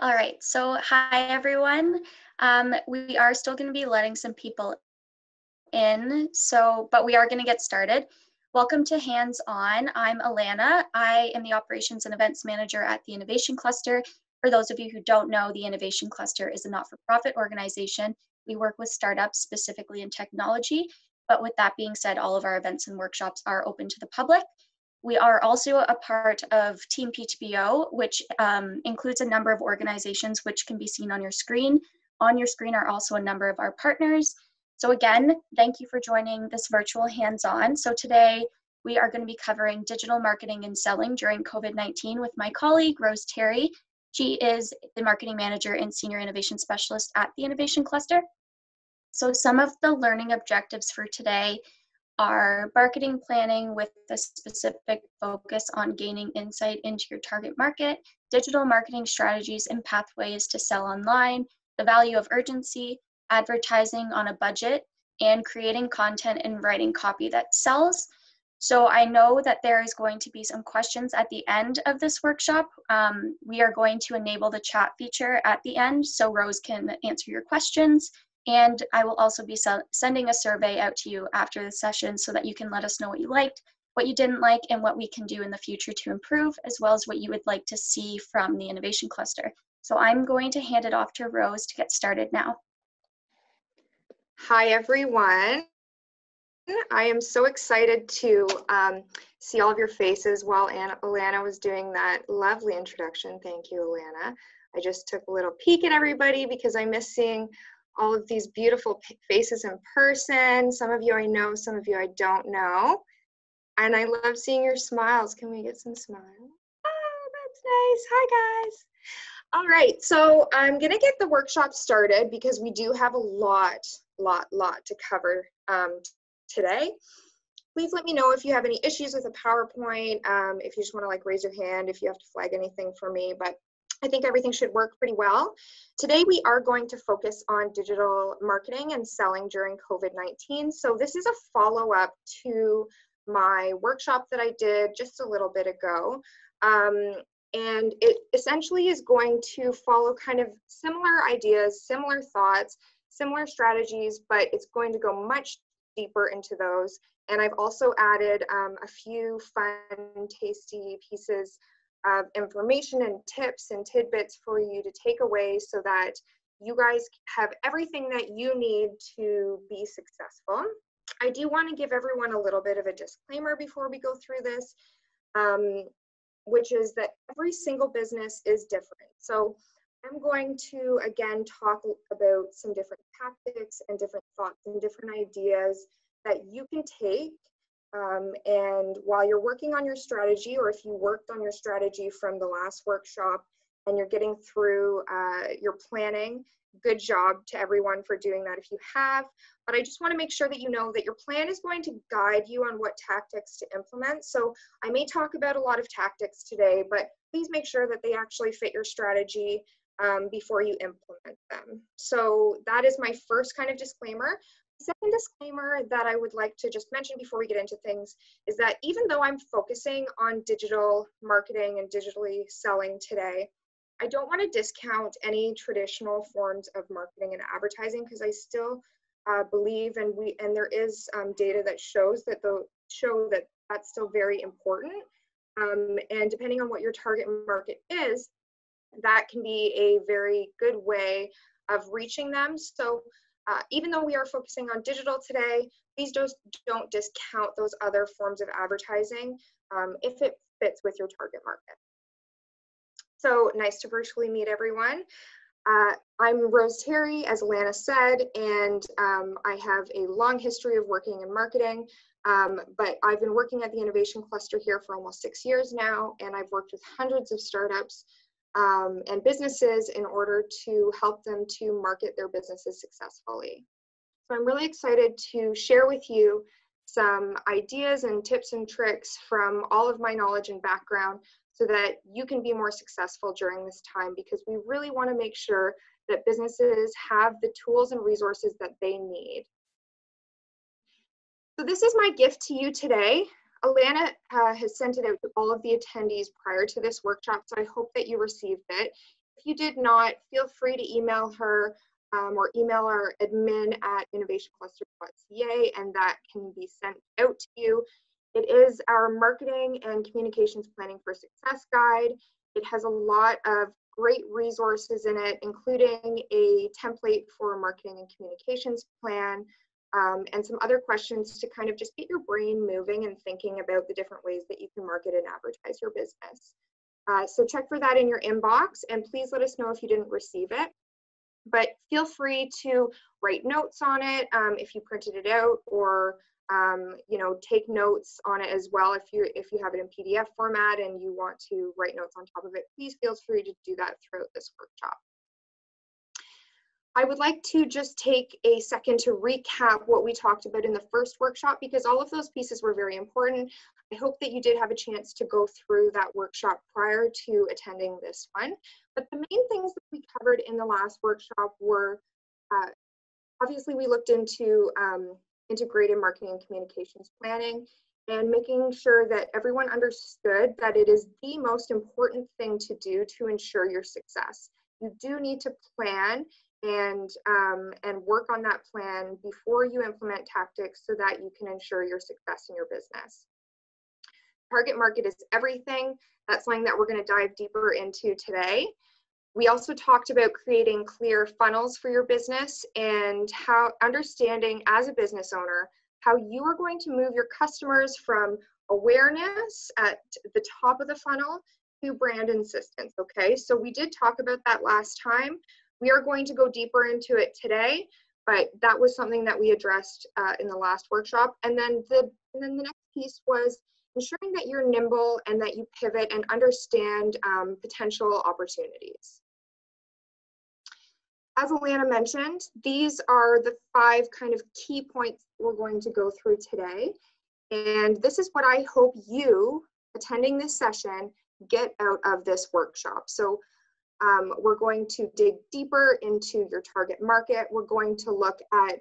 All right, so hi everyone. We are still going to be letting some people in, but we are going to get started. Welcome to Hands On. I'm Alana. I am the Operations and Events Manager at the Innovation Cluster. For those of you who don't know, the Innovation Cluster is a not-for-profit organization. We work with startups specifically in technology, but with that being said, all of our events and workshops are open to the public. We are also a part of Team PTBO, which includes a number of organizations which can be seen on your screen. On your screen are also a number of our partners. So again, thank you for joining this virtual hands-on. So today we are going to be covering digital marketing and selling during COVID-19 with my colleague, Rose Terry. She is the marketing manager and senior innovation specialist at the Innovation Cluster. So some of the learning objectives for today are marketing planning with a specific focus on gaining insight into your target market, digital marketing strategies and pathways to sell online, the value of urgency, advertising on a budget, and creating content and writing copy that sells. So I know that there is going to be some questions at the end of this workshop. We are going to enable the chat feature at the end so Rose can answer your questions. And I will also be sending a survey out to you after the session so that you can let us know what you liked, what you didn't like, and what we can do in the future to improve, as well as what you would like to see from the Innovation Cluster. So I'm going to hand it off to Rose to get started now. Hi, everyone. I am so excited to see all of your faces while Alana was doing that lovely introduction. Thank you, Alana. I just took a little peek at everybody because I miss seeing all of these beautiful faces in person. Some of you I know, some of you I don't know. And I love seeing your smiles. Can we get some smiles? Oh, that's nice. Hi, guys. All right, so I'm gonna get the workshop started because we do have a lot to cover today. Please let me know if you have any issues with a PowerPoint, if you just wanna raise your hand, if you have to flag anything for me, but I think everything should work pretty well. Today we are going to focus on digital marketing and selling during COVID-19. So this is a follow-up to my workshop that I did just a little bit ago. And it essentially is going to follow kind of similar ideas, similar thoughts, similar strategies, but it's going to go much deeper into those. And I've also added a few fun, tasty pieces of information and tips and tidbits for you to take away so that you guys have everything that you need to be successful. I do want to give everyone a little bit of a disclaimer before we go through this, which is that every single business is different. So I'm going to, again, talk about some different tactics and different thoughts and different ideas that you can take. And while you're working on your strategy, or if you worked on your strategy from the last workshop and you're getting through your planning, good job to everyone for doing that if you have. But I just want to make sure that you know that your plan is going to guide you on what tactics to implement. So I may talk about a lot of tactics today, but please make sure that they actually fit your strategy before you implement them. So that is my first kind of disclaimer. Second disclaimer that I would like to just mention before we get into things is that even though I'm focusing on digital marketing and digitally selling today, I don't want to discount any traditional forms of marketing and advertising because I still believe and there is data that shows that that's still very important. And depending on what your target market is, that can be a very good way of reaching them. So even though we are focusing on digital today, please don't discount those other forms of advertising if it fits with your target market. So nice to virtually meet everyone. I'm Rose Terry, as Alana said, and I have a long history of working in marketing, but I've been working at the Innovation Cluster here for almost 6 years now, and I've worked with hundreds of startups and businesses in order to help them to market their businesses successfully. So I'm really excited to share with you some ideas and tips and tricks from all of my knowledge and background so that you can be more successful during this time, because we really want to make sure that businesses have the tools and resources that they need. So this is my gift to you today. Alana has sent it out to all of the attendees prior to this workshop, so I hope that you received it. you did not, feel free to email her or email our admin at innovationcluster.ca, and that can be sent out to you. It is our marketing and communications planning for success guide. It has a lot of great resources in it, including a template for a marketing and communications plan, and some other questions to kind of just get your brain moving and thinking about the different ways that you can market and advertise your business. So check for that in your inbox, and please let us know if you didn't receive it. But feel free to write notes on it if you printed it out, or you know, take notes on it as well. If you have it in PDF format and you want to write notes on top of it, please feel free to do that throughout this workshop. I would like to just take a second to recap what we talked about in the first workshop, because all of those pieces were very important. I hope that you did have a chance to go through that workshop prior to attending this one. But the main things that we covered in the last workshop were, obviously we looked into integrated marketing and communications planning, and making sure that everyone understood that it is the most important thing to do to ensure your success. You do need to plan and work on that plan before you implement tactics so that you can ensure your success in your business. Target market is everything. That's something that we're going to dive deeper into today. We also talked about creating clear funnels for your business, and how understanding as a business owner how you are going to move your customers from awareness at the top of the funnel to brand insistence. Okay, so we did talk about that last time. We are going to go deeper into it today, but that was something that we addressed in the last workshop. And then the next piece was ensuring that you're nimble and that you pivot and understand potential opportunities. As Alana mentioned, these are the 5 kind of key points we're going to go through today. And this is what I hope you attending this session get out of this workshop. So we're going to dig deeper into your target market. We're going to look at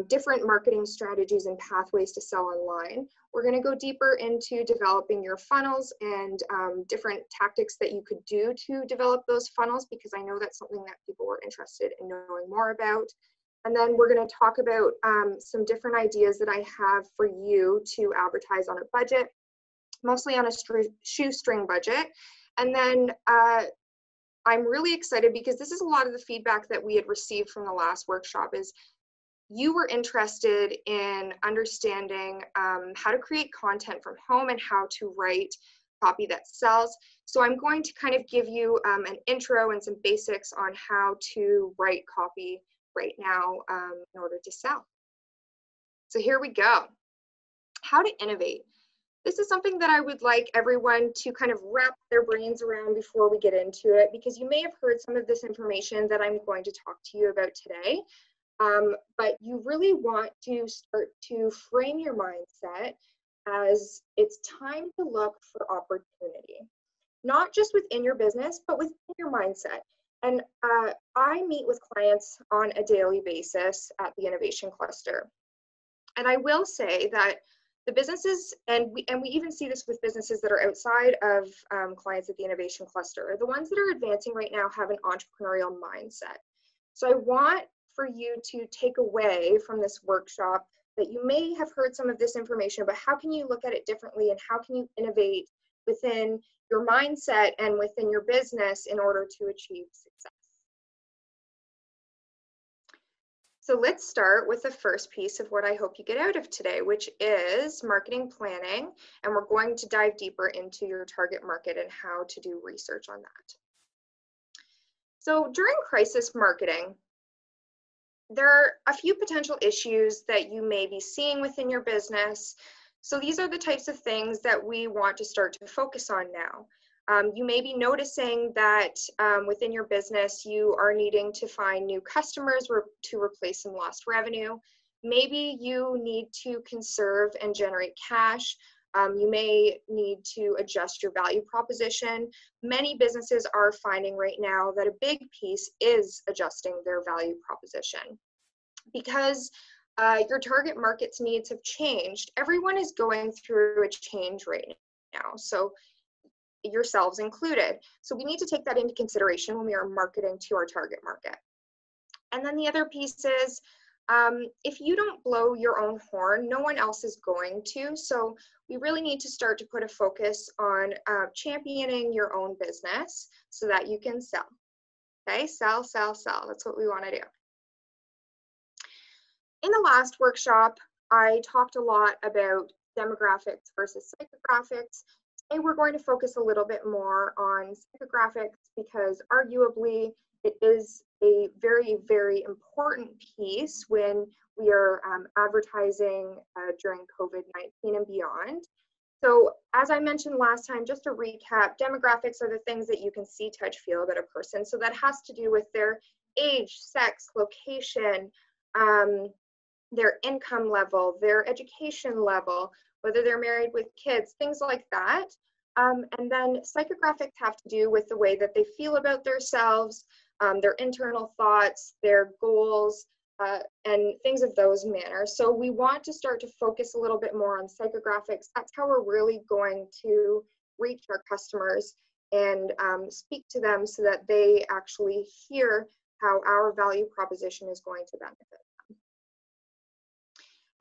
different marketing strategies and pathways to sell online. We're going to go deeper into developing your funnels and different tactics that you could do to develop those funnels, because I know that's something that people were interested in knowing more about. And then we're going to talk about some different ideas that I have for you to advertise on a budget, mostly on a shoestring budget. And then I'm really excited because this is a lot of the feedback that we had received from the last workshop. Is you were interested in understanding how to create content from home and how to write copy that sells. So I'm going to kind of give you an intro and some basics on how to write copy right now in order to sell. So here we go. How to innovate. This is something that I would like everyone to kind of wrap their brains around before we get into it, because you may have heard some of this information that I'm going to talk to you about today. But you really want to start to frame your mindset as it's time to look for opportunity, not just within your business, but within your mindset. And I meet with clients on a daily basis at the Innovation Cluster. And I will say that the businesses, and we even see this with businesses that are outside of clients at the Innovation Cluster, the ones that are advancing right now have an entrepreneurial mindset. So I want for you to take away from this workshop that you may have heard some of this information, but how can you look at it differently, and how can you innovate within your mindset and within your business in order to achieve success? So let's start with the first piece of what I hope you get out of today, which is marketing planning. And we're going to dive deeper into your target market and how to do research on that. So during crisis marketing, there are a few potential issues that you may be seeing within your business. So these are the types of things that we want to start to focus on now. You may be noticing that within your business, you are needing to find new customers to replace some lost revenue. Maybe you need to conserve and generate cash. You may need to adjust your value proposition. Many businesses are finding right now that a big piece is adjusting their value proposition, because your target market's needs have changed. Everyone is going through a change right now. So yourselves included. So we need to take that into consideration when we are marketing to our target market. And then the other piece is, if you don't blow your own horn, no one else is going to. So we really need to start to put a focus on championing your own business so that you can sell. Okay, sell, sell, sell. That's what we want to do. In the last workshop, I talked a lot about demographics versus psychographics. Today we're going to focus a little bit more on psychographics because arguably it is a very, very important piece when we are advertising during COVID-19 and beyond. So as I mentioned last time, just to recap, demographics are the things that you can see, touch, feel about a person. So that has to do with their age, sex, location, their income level, their education level, whether they're married with kids, things like that. And then psychographics have to do with the way that they feel about themselves, their internal thoughts, their goals, and things of those manners. So we want to start to focus a little bit more on psychographics. That's how we're really going to reach our customers and speak to them so that they actually hear how our value proposition is going to benefit them.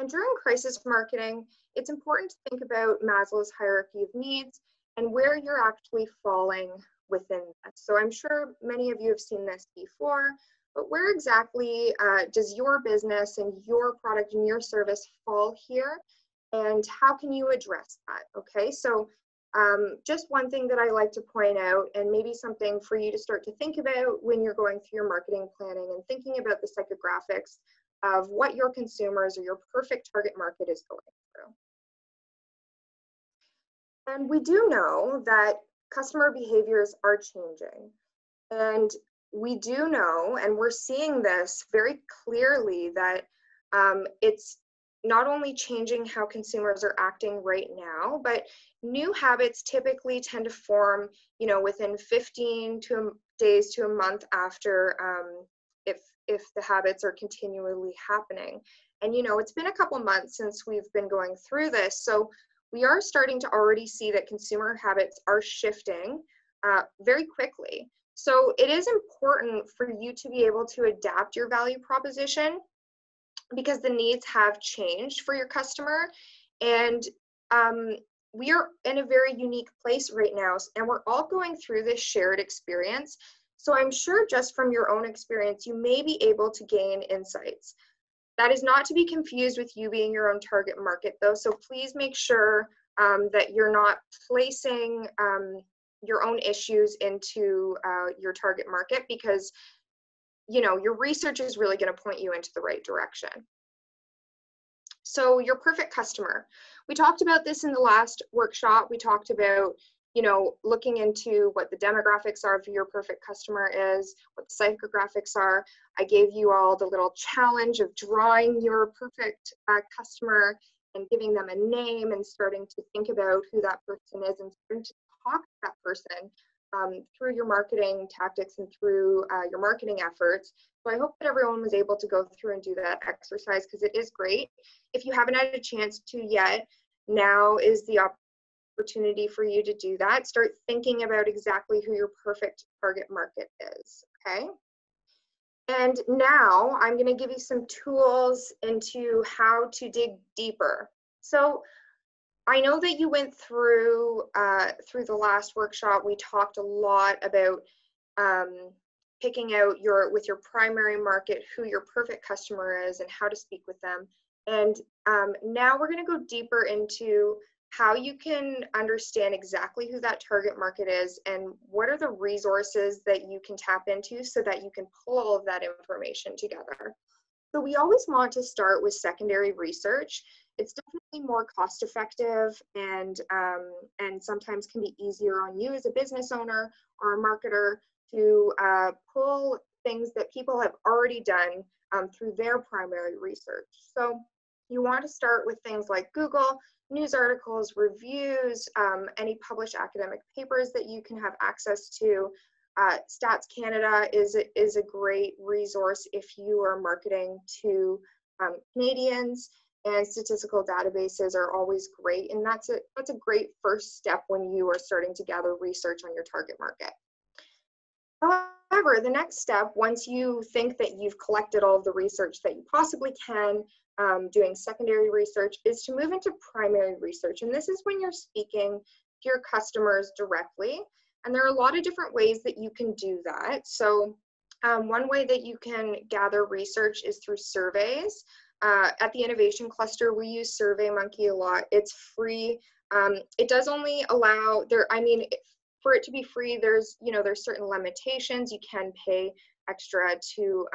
And during crisis marketing, it's important to think about Maslow's hierarchy of needs and where you're actually falling within that. So I'm sure many of you have seen this before, but where exactly does your business and your product and your service fall here? And how can you address that? Okay, so just one thing that I like to point out, and maybe something for you to start to think about when you're going through your marketing planning and thinking about the psychographics of what your consumers or your perfect target market is going through. And we do know that customer behaviors are changing. And we do know, and we're seeing this very clearly, that it's not only changing how consumers are acting right now, but new habits typically tend to form, within 15 days to a month after, if the habits are continually happening. And it's been a couple months since we've been going through this, so we are starting to already see that consumer habits are shifting very quickly. So it is important for you to be able to adapt your value proposition because the needs have changed for your customer. And we are in a very unique place right now, and we're all going through this shared experience. So I'm sure just from your own experience, you may be able to gain insights. That is not to be confused with you being your own target market, though. So please make sure that you're not placing your own issues into your target market, because your research is really going to point you into the right direction. So your perfect customer. We talked about this in the last workshop. We talked about looking into what the demographics are for your perfect customer is, what the psychographics are. I gave you all the little challenge of drawing your perfect customer and giving them a name and starting to think about who that person is and starting to talk to that person through your marketing tactics and through your marketing efforts. So I hope that everyone was able to go through and do that exercise, because it is great. If you haven't had a chance to yet, now is the opportunity for you to do that. Start thinking about exactly who your perfect target market is, okay? And now I'm going to give you some tools into how to dig deeper. So I know that you went through the last workshop. We talked a lot about picking out with your primary market who your perfect customer is and how to speak with them. And now we're going to go deeper into how you can understand exactly who that target market is and what are the resources that you can tap into so that you can pull all of that information together. So we always want to start with secondary research. It's definitely more cost effective and sometimes can be easier on you as a business owner or a marketer to pull things that people have already done through their primary research. So you want to start with things like Google, news articles, reviews, any published academic papers that you can have access to. Stats Canada is a great resource if you are marketing to Canadians. and statistical databases are always great, and that's a great first step when you are starting to gather research on your target market. However, the next step, once you think that you've collected all of the research that you possibly can, doing secondary research, is to move into primary research. And this is when you're speaking to your customers directly. And there are a lot of different ways that you can do that. So one way that you can gather research is through surveys. At the Innovation Cluster, we use SurveyMonkey a lot. It's free. It does only allow for it to be free, there's certain limitations. You can pay extra to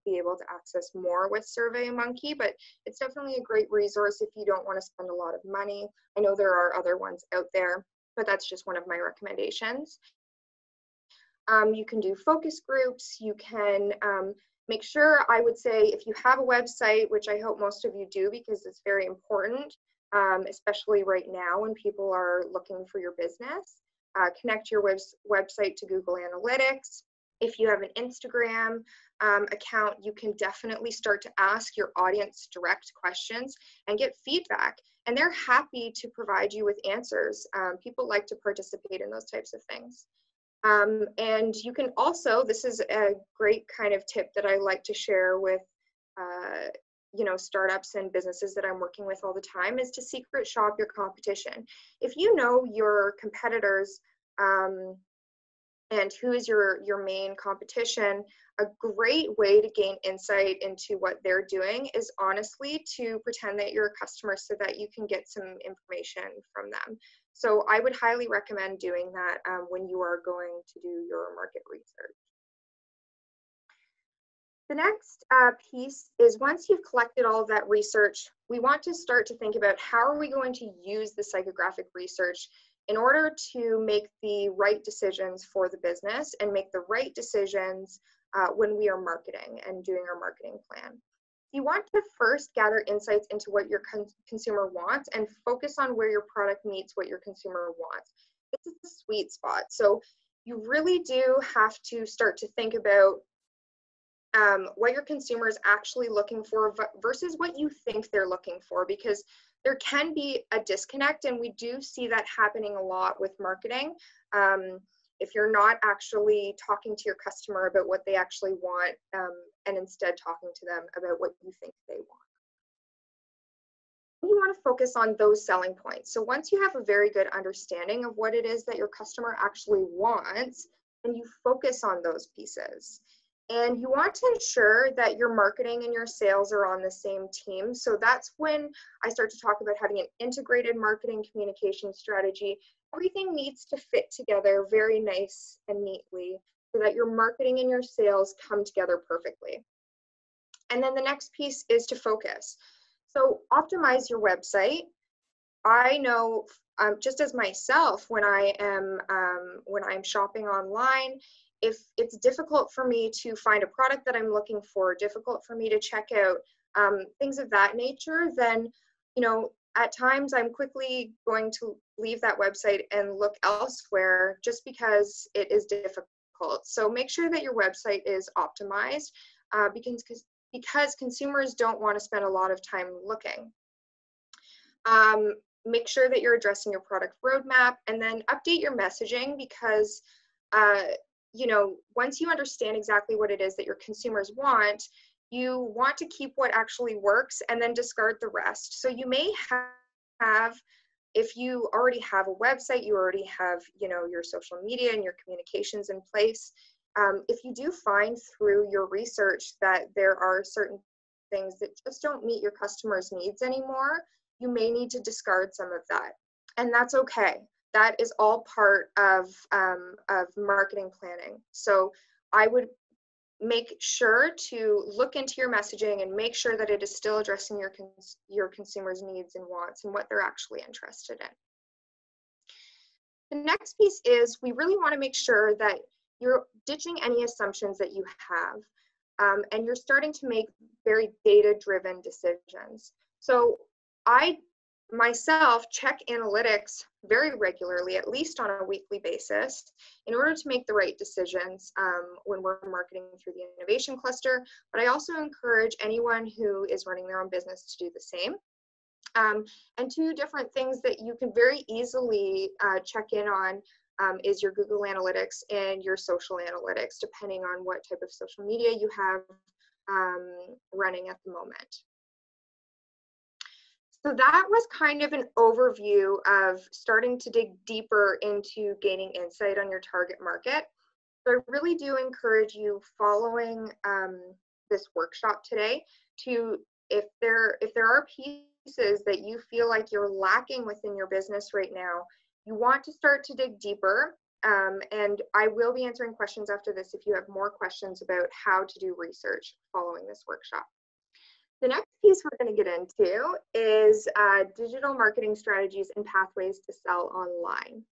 be able to access more with SurveyMonkey, but it's definitely a great resource if you don't want to spend a lot of money. I know there are other ones out there, but that's just one of my recommendations. You can do focus groups. You can make sure, I would say, if you have a website, which I hope most of you do because it's very important, especially right now when people are looking for your business. Connect your website to Google Analytics. If you have an Instagram account, you can definitely start to ask your audience direct questions and get feedback. And they're happy to provide you with answers. People like to participate in those types of things. And you can also, this is a great kind of tip that I like to share with startups and businesses that I'm working with all the time, is to secret shop your competition. If you know your competitors and who is your main competition, a great way to gain insight into what they're doing is honestly to pretend that you're a customer so that you can get some information from them. So I would highly recommend doing that when you are going to do your market research. The next piece is, once you've collected all of that research, we want to start to think about how are we going to use the psychographic research in order to make the right decisions for the business and make the right decisions when we are marketing and doing our marketing plan. You want to first gather insights into what your consumer wants and focus on where your product meets what your consumer wants. This is the sweet spot. So you really do have to start to think about what your consumer is actually looking for versus what you think they're looking for, because there can be a disconnect, and we do see that happening a lot with marketing. If you're not actually talking to your customer about what they actually want, and instead talking to them about what you think they want. You want to focus on those selling points. So once you have a very good understanding of what it is that your customer actually wants, then you focus on those pieces. And you want to ensure that your marketing and your sales are on the same team. So that's when I start to talk about having an integrated marketing communication strategy. Everything needs to fit together very nice and neatly so that your marketing and your sales come together perfectly. And then the next piece is to focus. So optimize your website. I know just as myself, when I'm shopping online, if it's difficult for me to find a product that I'm looking for, difficult for me to check out, things of that nature, then, at times I'm quickly going to leave that website and look elsewhere just because it is difficult. So make sure that your website is optimized because consumers don't want to spend a lot of time looking. Make sure that you're addressing your product roadmap, and then update your messaging because once you understand exactly what it is that your consumers want, you want to keep what actually works and then discard the rest. So you may have, if you already have a website, you already have, your social media and your communications in place. If you do find through your research that there are certain things that just don't meet your customers' needs anymore, you may need to discard some of that. And that's okay. That is all part of marketing planning. So I would make sure to look into your messaging and make sure that it is still addressing your consumers' needs and wants and what they're actually interested in. The next piece is we really want to make sure that you're ditching any assumptions that you have, and you're starting to make very data-driven decisions. So I myself check analytics very regularly, at least on a weekly basis, in order to make the right decisions when we're marketing through the Innovation Cluster. But I also encourage anyone who is running their own business to do the same. And two different things that you can very easily check in on is your Google Analytics and your social analytics, depending on what type of social media you have running at the moment. So that was kind of an overview of starting to dig deeper into gaining insight on your target market. So I really do encourage you, following this workshop today, to, if there are pieces that you feel like you're lacking within your business right now, you want to start to dig deeper. And I will be answering questions after this if you have more questions about how to do research following this workshop. The next piece we're going to get into is digital marketing strategies and pathways to sell online.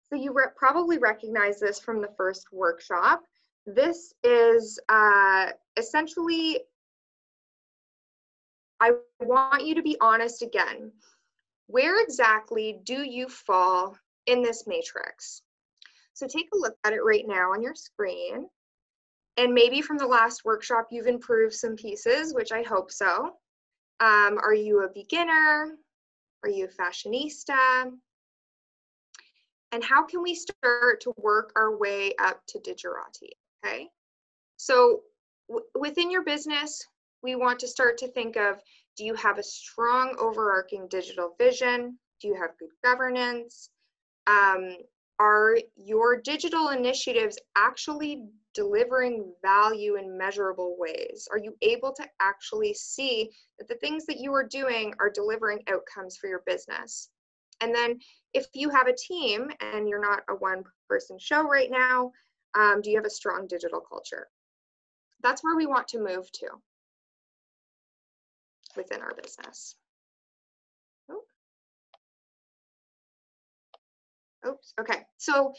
So you probably recognize this from the first workshop. This is essentially, I want you to be honest again. Where exactly do you fall in this matrix? So take a look at it right now on your screen. And maybe from the last workshop, you've improved some pieces, which I hope so. Are you a beginner? Are you a fashionista? And how can we start to work our way up to digerati, okay? So within your business, we want to start to think of, do you have a strong overarching digital vision? Do you have good governance? Are your digital initiatives actually delivering value in measurable ways? Are you able to actually see that the things that you are doing are delivering outcomes for your business? And then if you have a team and you're not a one-person show right now, do you have a strong digital culture? That's where we want to move to within our business. Oops, okay. So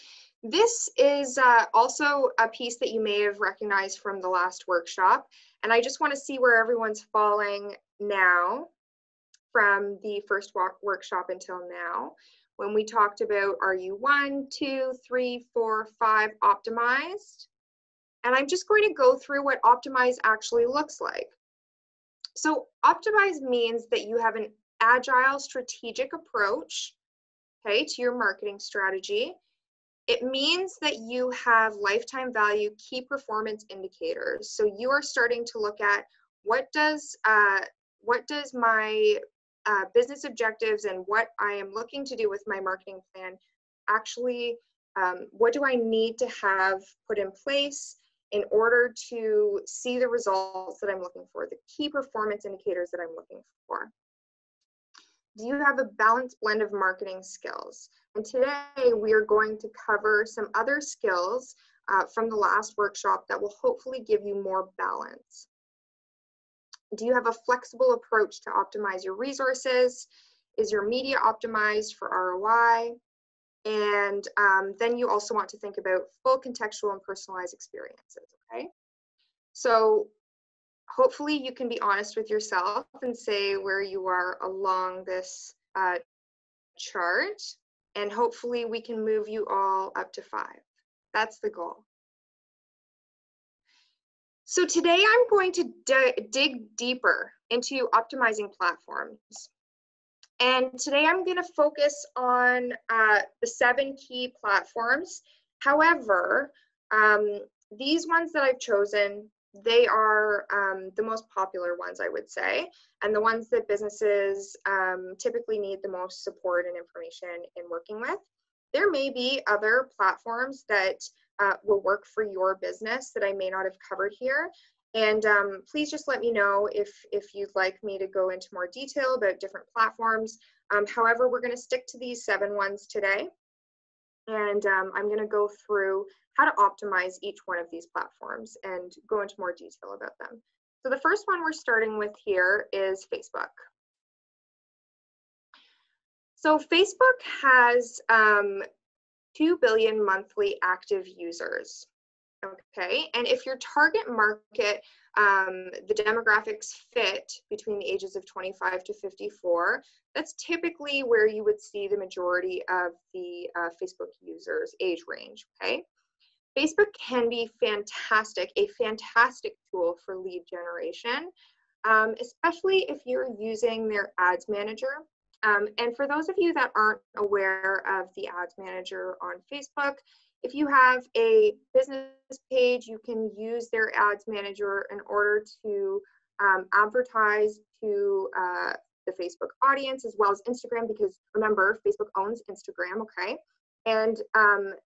this is also a piece that you may have recognized from the last workshop. And I just want to see where everyone's falling now from the first workshop until now. When we talked about, are you 1, 2, 3, 4, 5 optimized? And I'm just going to go through what optimize actually looks like. So optimize means that you have an agile strategic approach, okay, to your marketing strategy. It means that you have lifetime value key performance indicators. So you are starting to look at what does my business objectives and what I am looking to do with my marketing plan actually, what do I need to have put in place in order to see the results that I'm looking for, the key performance indicators that I'm looking for. Do you have a balanced blend of marketing skills? And today we are going to cover some other skills from the last workshop that will hopefully give you more balance. Do you have a flexible approach to optimize your resources? Is your media optimized for ROI? And then you also want to think about full contextual and personalized experiences, okay? So hopefully you can be honest with yourself and say where you are along this chart, and hopefully we can move you all up to 5. That's the goal. So today I'm going to dig deeper into optimizing platforms. And today I'm going to focus on the 7 key platforms. However, these ones that I've chosen, they are the most popular ones, I would say, and the ones that businesses typically need the most support and information in working with. There may be other platforms that will work for your business that I may not have covered here. And please just let me know if you'd like me to go into more detail about different platforms. However, we're going to stick to these 7 ones today. And I'm going to go through how to optimize each one of these platforms and go into more detail about them. So the first one we're starting with here is Facebook. So Facebook has 2 billion monthly active users. Okay, and if your target market, the demographics fit between the ages of 25 to 54, that's typically where you would see the majority of the Facebook users' age range, okay? Facebook can be fantastic, a fantastic tool for lead generation. especially if you're using their ads manager. And for those of you that aren't aware of the ads manager on Facebook, if you have a business page, you can use their ads manager in order to advertise to the Facebook audience as well as Instagram, because remember, Facebook owns Instagram, okay? And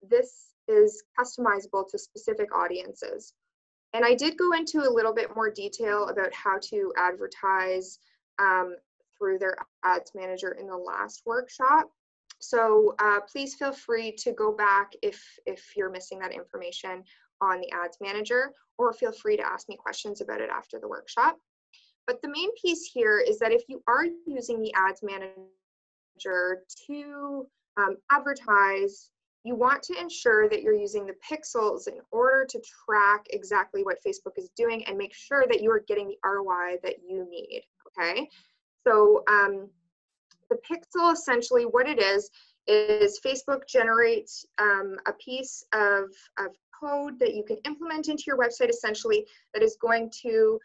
this is customizable to specific audiences. And I did go into a little bit more detail about how to advertise through their ads manager in the last workshop. So please feel free to go back if you're missing that information on the ads manager, or feel free to ask me questions about it after the workshop. But the main piece here is that if you are using the ads manager to advertise, you want to ensure that you're using the pixels in order to track exactly what Facebook is doing and make sure that you are getting the ROI that you need, okay? So the pixel, essentially what it is Facebook generates a piece of code that you can implement into your website, essentially, that is going to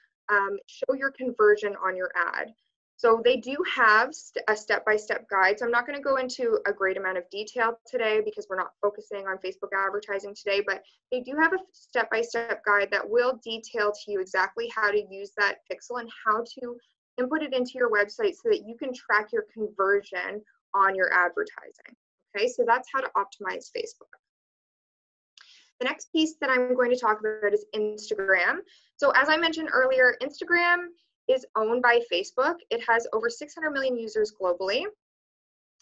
show your conversion on your ad. So they do have a step-by-step guide. So I'm not going to go into a great amount of detail today because we're not focusing on Facebook advertising today, but they do have a step-by-step guide that will detail to you exactly how to use that pixel and how to input it into your website so that you can track your conversion on your advertising. Okay, so that's how to optimize Facebook. The next piece that I'm going to talk about is Instagram. So as I mentioned earlier, Instagram is owned by Facebook. It has over 600 million users globally.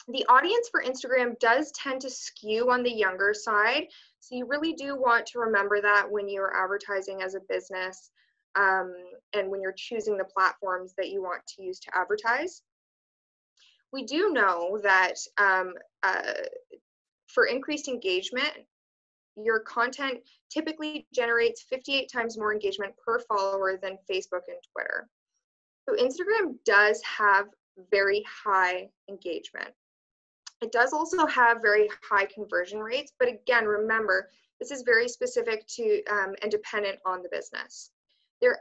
The audience for Instagram does tend to skew on the younger side. So you really do want to remember that when you're advertising as a business and when you're choosing the platforms that you want to use to advertise. We do know that for increased engagement, your content typically generates 58 times more engagement per follower than Facebook and Twitter. So Instagram does have very high engagement. It does also have very high conversion rates, but again, remember, this is very specific to and dependent on the business. Their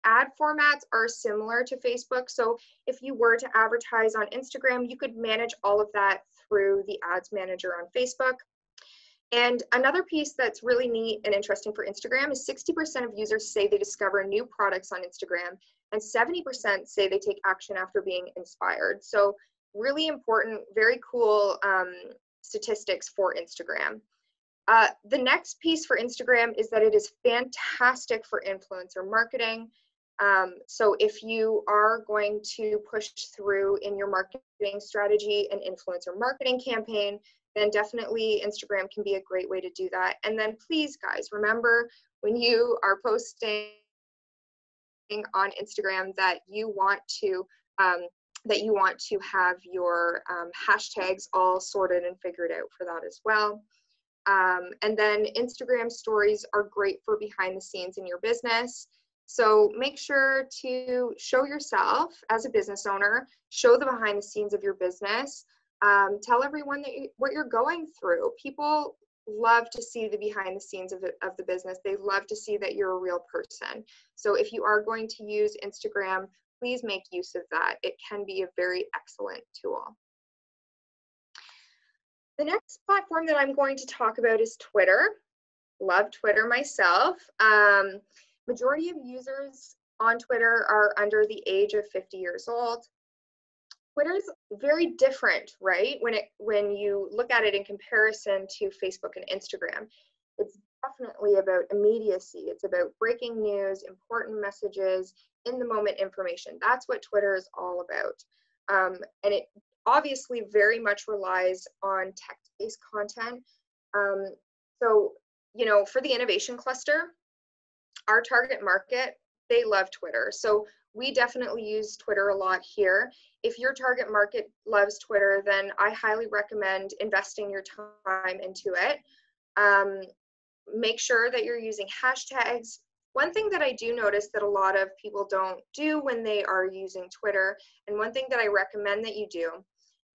ad formats are similar to Facebook, so if you were to advertise on Instagram, you could manage all of that through the ads manager on Facebook. And another piece that's really neat and interesting for Instagram is 60% of users say they discover new products on Instagram, and 70% say they take action after being inspired. So really important, very cool statistics for Instagram. The next piece for Instagram is that it is fantastic for influencer marketing. So if you are going to push through in your marketing strategy an influencer marketing campaign, then definitely Instagram can be a great way to do that. And then please, guys, remember when you are posting on Instagram that you want to have your hashtags all sorted and figured out for that as well. And then Instagram stories are great for behind the scenes in your business. So make sure to show yourself as a business owner, show the behind the scenes of your business. Tell everyone that what you're going through. People love to see the behind the scenes of the business. They love to see that you're a real person. So if you are going to use Instagram, please make use of that. It can be a very excellent tool. The next platform that I'm going to talk about is Twitter. Love Twitter myself. Majority of users on Twitter are under the age of 50 years old. Twitter's very different, right? When you look at it in comparison to Facebook and Instagram, it's definitely about immediacy. It's about breaking news, important messages, in the moment information. That's what Twitter is all about. And it obviously very much relies on text-based content. So, you know, for the innovation cluster, our target market, they love Twitter. So we definitely use Twitter a lot here. If your target market loves Twitter, then I highly recommend investing your time into it. Make sure that you're using hashtags. One thing that I do notice that a lot of people don't do when they are using Twitter, and one thing that I recommend that you do,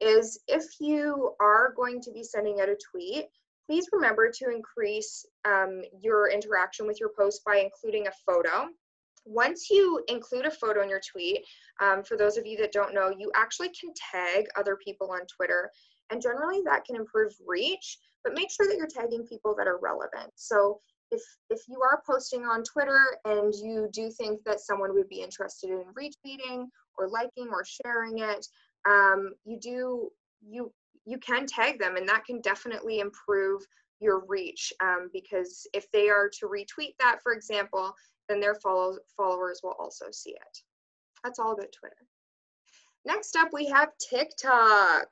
is if you are going to be sending out a tweet, please remember to increase your interaction with your post by including a photo. Once you include a photo in your tweet, for those of you that don't know, you actually can tag other people on Twitter, and generally that can improve reach, but make sure that you're tagging people that are relevant. So if you are posting on Twitter and you do think that someone would be interested in retweeting or liking or sharing it, you can tag them, and that can definitely improve your reach, because if they are to retweet that, for example, then their followers will also see it. That's all about Twitter. Next up, we have TikTok.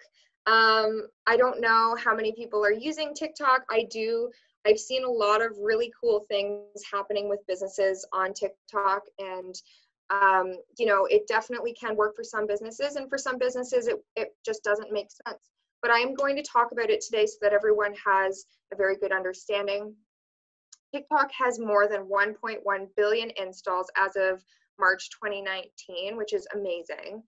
I don't know how many people are using TikTok. I've seen a lot of really cool things happening with businesses on TikTok, and you know, it definitely can work for some businesses, and for some businesses it just doesn't make sense. But I am going to talk about it today so that everyone has a very good understanding. TikTok has more than 1.1 billion installs as of March 2019, which is amazing.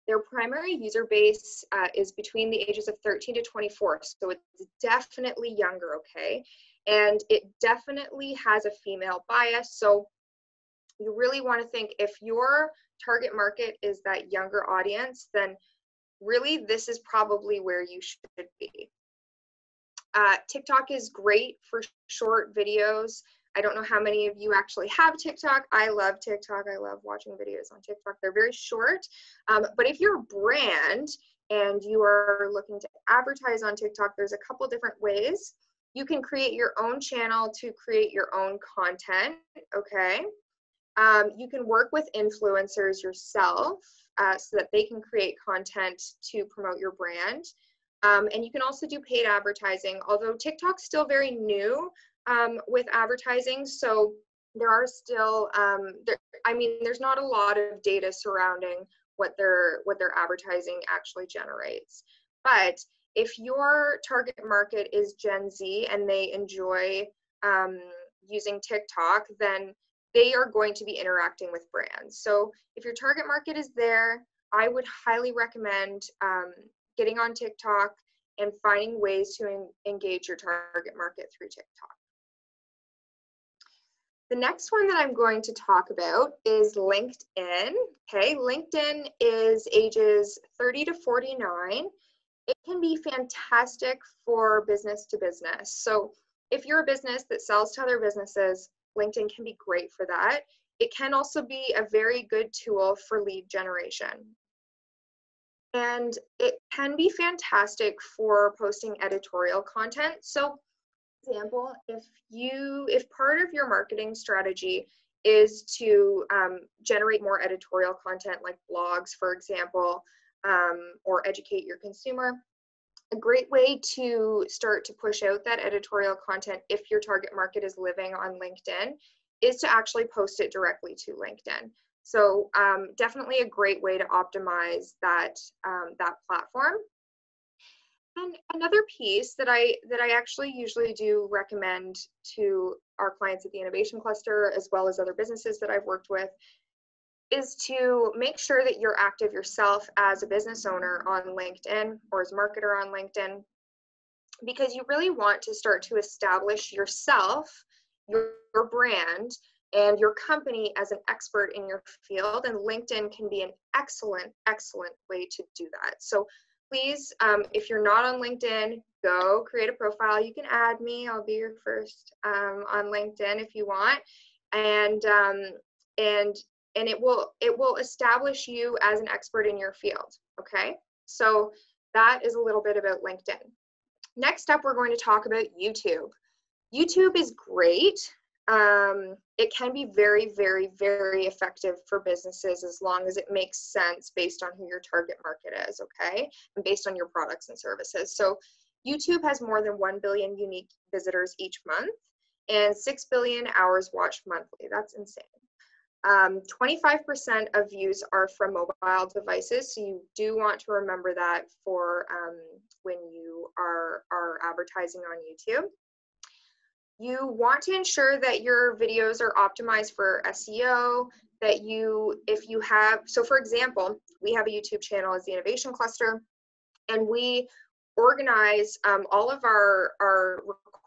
Their primary user base is between the ages of 13 to 24, so it's definitely younger, okay? And it definitely has a female bias, so you really want to think, if your target market is that younger audience, then really this is probably where you should be. TikTok is great for short videos. I don't know how many of you actually have TikTok. I love TikTok. I love watching videos on TikTok. They're very short. But if you're a brand and you are looking to advertise on TikTok, there's a couple different ways. You can create your own channel to create your own content, okay? You can work with influencers yourself so that they can create content to promote your brand. And you can also do paid advertising, although TikTok's still very new with advertising, so there are still, there's not a lot of data surrounding what their advertising actually generates. But if your target market is Gen Z and they enjoy using TikTok, then they are going to be interacting with brands. So if your target market is there, I would highly recommend getting on TikTok and finding ways to engage your target market through TikTok. The next one that I'm going to talk about is LinkedIn. Okay, LinkedIn is ages 30 to 49. It can be fantastic for business to business. So if you're a business that sells to other businesses, LinkedIn can be great for that. It can also be a very good tool for lead generation. And it can be fantastic for posting editorial content. So, for example, if part of your marketing strategy is to generate more editorial content, like blogs, for example, or educate your consumer, a great way to start to push out that editorial content, if your target market is living on LinkedIn, is to actually post it directly to LinkedIn. So definitely a great way to optimize that platform. And another piece that I actually usually do recommend to our clients at the Innovation Cluster, as well as other businesses that I've worked with, is to make sure that you're active yourself as a business owner on LinkedIn or as a marketer on LinkedIn, because you really want to start to establish yourself, your brand, and your company as an expert in your field. And LinkedIn can be an excellent way to do that. So please, if you're not on LinkedIn, go create a profile. You can add me. I'll be your first on LinkedIn if you want. And it will establish you as an expert in your field, okay? So that is a little bit about LinkedIn. Next up, we're going to talk about YouTube. YouTube is great. It can be very, very, very effective for businesses as long as it makes sense based on who your target market is, okay? And based on your products and services. So YouTube has more than 1 billion unique visitors each month and 6 billion hours watched monthly. That's insane. 25% of views are from mobile devices, so you do want to remember that for when you are advertising on YouTube. You want to ensure that your videos are optimized for SEO, that if you have, so for example, we have a YouTube channel as the Innovation Cluster, and we organize all of our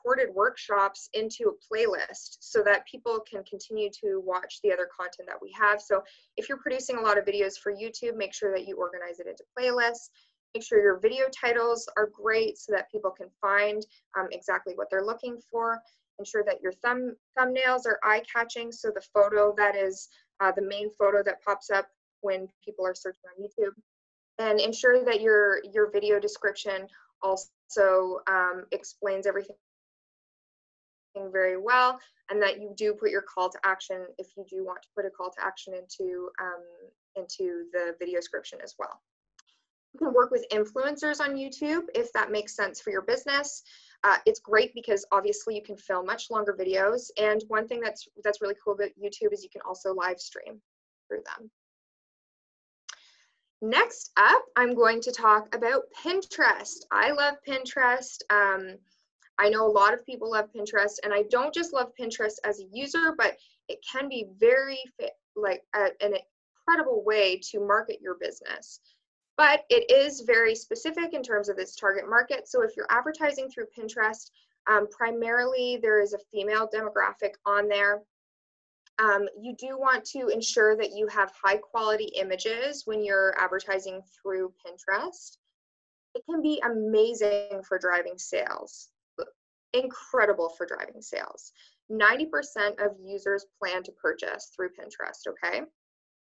recorded workshops into a playlist so that people can continue to watch the other content that we have. So if you're producing a lot of videos for YouTube, make sure that you organize it into playlists. Make sure your video titles are great so that people can find exactly what they're looking for. Ensure that your thumbnails are eye-catching, so the photo that is the main photo that pops up when people are searching on YouTube. And ensure that your video description also explains everything very well, and that you do put your call to action if you do want to put a call to action into the video description as well. You can work with influencers on YouTube if that makes sense for your business. It's great because obviously you can film much longer videos, and one thing that's really cool about YouTube is you can also live stream through them. Next up, I'm going to talk about Pinterest. I love Pinterest. I know a lot of people love Pinterest, and I don't just love Pinterest as a user, but it can be very an incredible way to market your business. But it is very specific in terms of its target market. So if you're advertising through Pinterest, primarily there is a female demographic on there. You do want to ensure that you have high quality images when you're advertising through Pinterest. It can be amazing for driving sales, incredible for driving sales. 90% of users plan to purchase through Pinterest, okay?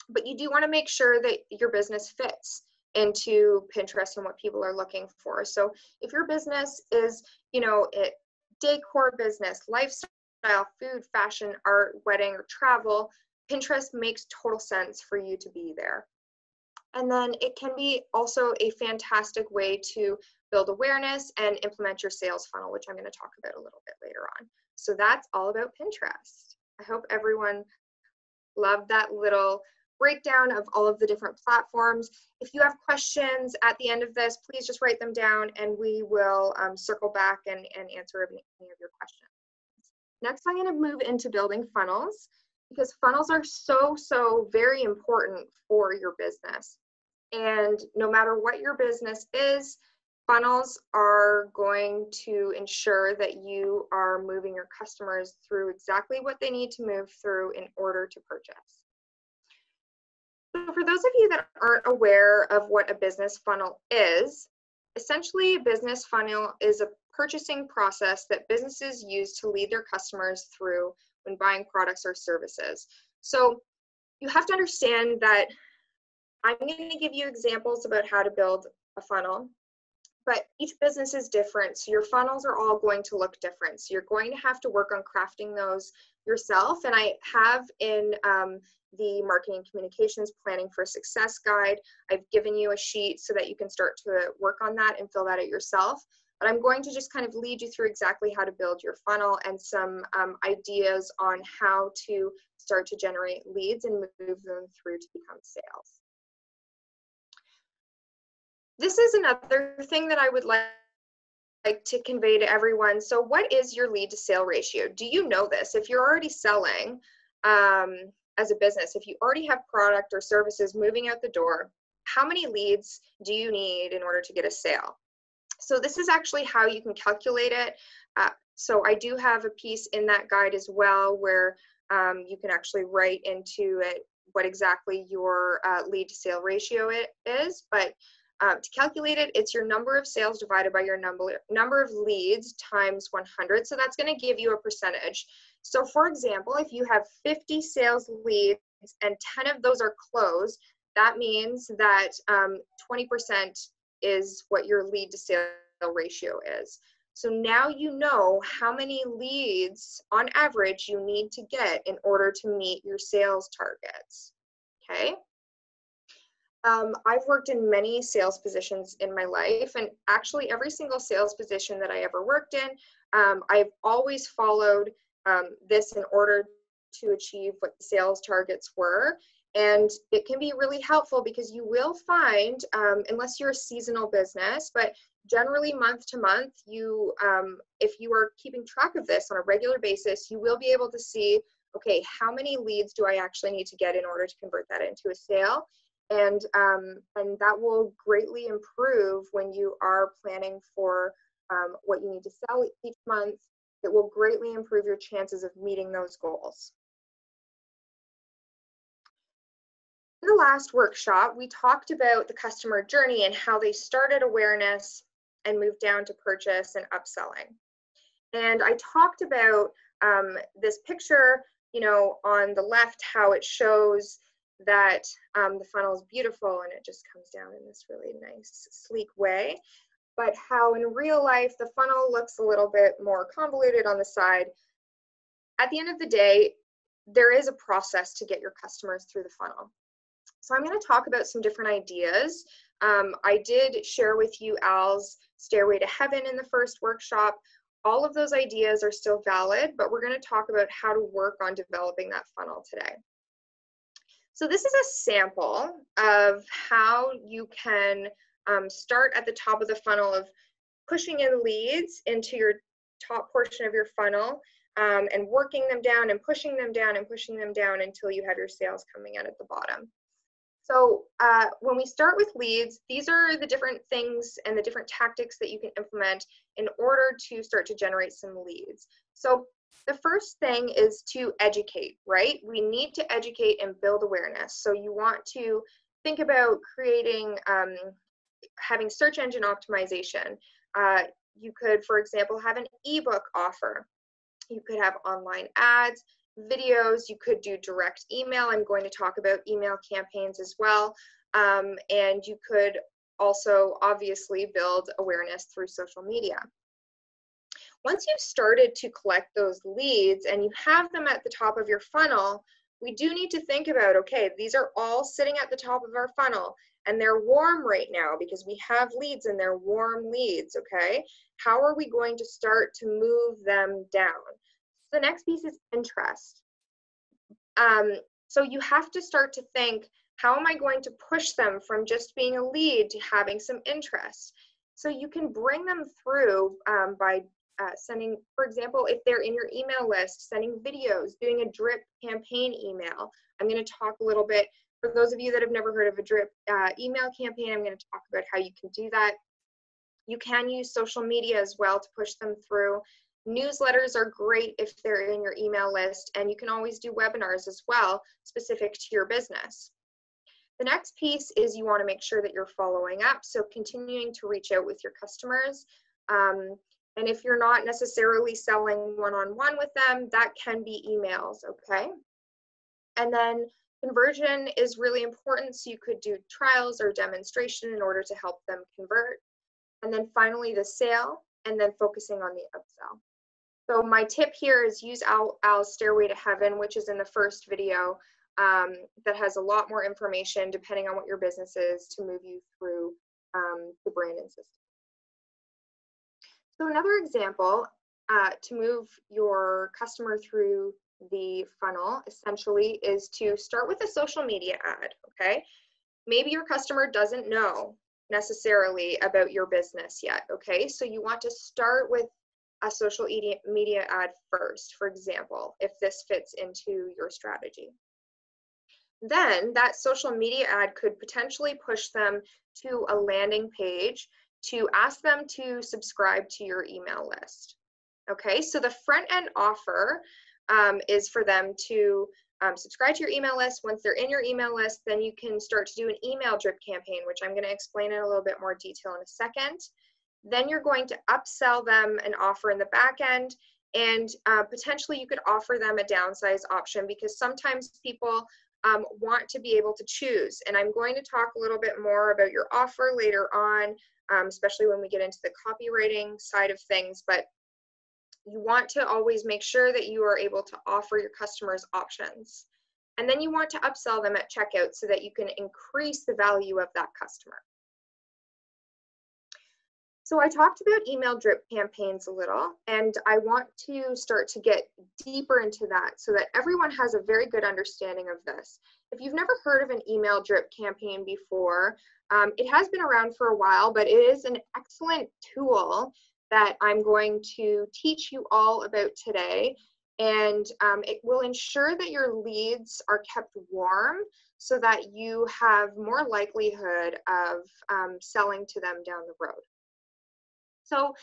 But you do want to make sure that your business fits into Pinterest and what people are looking for. So if your business is, a decor business, lifestyle, food, fashion, art, wedding, or travel, Pinterest makes total sense for you to be there. And then it can be also a fantastic way to build awareness and implement your sales funnel, which I'm going to talk about a little bit later on. So that's all about Pinterest. I hope everyone loved that little breakdown of all of the different platforms. If you have questions at the end of this, please just write them down and we will circle back and answer any of your questions. Next, I'm going to move into building funnels, because funnels are so very important for your business. And no matter what your business is, funnels are going to ensure that you are moving your customers through exactly what they need to move through in order to purchase. So for those of you that aren't aware of what a business funnel is, essentially a business funnel is a purchasing process that businesses use to lead their customers through when buying products or services. So you have to understand that I'm going to give you examples about how to build a funnel, but each business is different. So your funnels are all going to look different. So you're going to have to work on crafting those yourself. And I have in the Marketing Communications Planning for Success guide, I've given you a sheet so that you can start to work on that and fill that out yourself. But I'm going to just kind of lead you through exactly how to build your funnel and some ideas on how to start to generate leads and move them through to become sales. This is another thing that I would like to convey to everyone. So what is your lead to sale ratio? Do you know this? If you're already selling as a business, if you already have product or services moving out the door, how many leads do you need in order to get a sale? So this is actually how you can calculate it. So I do have a piece in that guide as well where you can actually write into it what exactly your lead to sale ratio is. But to calculate it, it's your number of sales divided by your number of leads times 100. So that's going to give you a percentage. So for example, if you have 50 sales leads and 10 of those are closed, that means that 20% is what your lead to sale ratio is. So now you know how many leads on average you need to get in order to meet your sales targets. Okay. I've worked in many sales positions in my life, and actually every single sales position that I ever worked in, I've always followed this in order to achieve what the sales targets were. And it can be really helpful because you will find, unless you're a seasonal business, but generally month to month, if you are keeping track of this on a regular basis, you will be able to see, okay, how many leads do I actually need to get in order to convert that into a sale? And that will greatly improve when you are planning for what you need to sell each month It will greatly improve your chances of meeting those goals. In the last workshop, we talked about the customer journey and how they started awareness and moved down to purchase and upselling. And I talked about this picture, you know, on the left, how it shows that the funnel is beautiful and it just comes down in this really nice, sleek way. But how in real life, the funnel looks a little bit more convoluted on the side. At the end of the day, there is a process to get your customers through the funnel. So I'm going to talk about some different ideas. I did share with you Al's Stairway to Heaven in the first workshop. All of those ideas are still valid, but we're going to talk about how to work on developing that funnel today. So this is a sample of how you can start at the top of the funnel of pushing in leads into your top portion of your funnel and working them down and pushing them down and pushing them down until you have your sales coming out at the bottom. So when we start with leads, these are the different things and the different tactics that you can implement in order to start to generate some leads. So the first thing is to educate, right? We need to educate and build awareness. So you want to think about creating, having search engine optimization. You could, for example, have an ebook offer. You could have online ads, videos, you could do direct email. I'm going to talk about email campaigns as well. And you could also obviously build awareness through social media. Once you've started to collect those leads and you have them at the top of your funnel, we do need to think about, okay, these are all sitting at the top of our funnel and they're warm right now because we have leads and they're warm leads, okay? How are we going to start to move them down? The next piece is interest. So you have to start to think, how am I going to push them from just being a lead to having some interest? So you can bring them through by sending, for example, if they're in your email list, sending videos, doing a drip campaign email. I'm going to talk a little bit, for those of you that have never heard of a drip email campaign, I'm going to talk about how you can do that. You can use social media as well to push them through. Newsletters are great if they're in your email list, and you can always do webinars as well, specific to your business. The next piece is you want to make sure that you're following up, so continuing to reach out with your customers. And if you're not necessarily selling one-on-one with them, that can be emails, okay? And then conversion is really important, so you could do trials or demonstration in order to help them convert. And then finally the sale, and then focusing on the upsell. So my tip here is use Al's Stairway to Heaven, which is in the first video, that has a lot more information depending on what your business is to move you through the branding system. So another example to move your customer through the funnel essentially is to start with a social media ad, okay? Maybe your customer doesn't know necessarily about your business yet, okay? So you want to start with a social media ad first, for example, if this fits into your strategy. Then that social media ad could potentially push them to a landing page to ask them to subscribe to your email list. Okay, so the front end offer is for them to subscribe to your email list. Once they're in your email list, then you can start to do an email drip campaign, which I'm going to explain in a little bit more detail in a second. Then you're going to upsell them an offer in the back end, and potentially you could offer them a downsize option because sometimes people want to be able to choose. And I'm going to talk a little bit more about your offer later on, especially when we get into the copywriting side of things. But you want to always make sure that you are able to offer your customers options. And then you want to upsell them at checkout so that you can increase the value of that customer. So I talked about email drip campaigns a little, and I want to start to get deeper into that so that everyone has a very good understanding of this. If you've never heard of an email drip campaign before, it has been around for a while, but it is an excellent tool that I'm going to teach you all about today. And it will ensure that your leads are kept warm so that you have more likelihood of selling to them down the road. So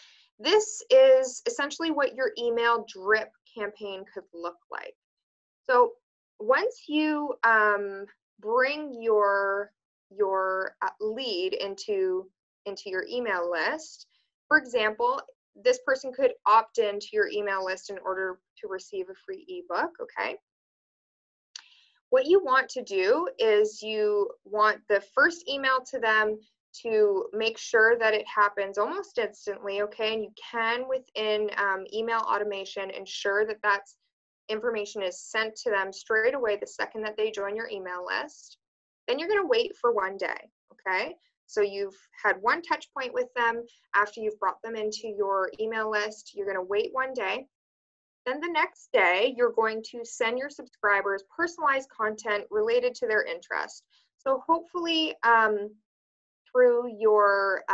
this is essentially what your email drip campaign could look like. So once you bring your lead into your email list, for example, this person could opt into your email list in order to receive a free ebook, okay? What you want to do is you want the first email to them to make sure that it happens almost instantly, okay? And you can, within email automation, ensure that that's information is sent to them straight away the second that they join your email list. Then you're going to wait for 1 day, okay? So you've had one touch point with them after you've brought them into your email list. You're going to wait 1 day. Then the next day, you're going to send your subscribers personalized content related to their interest. So hopefully through your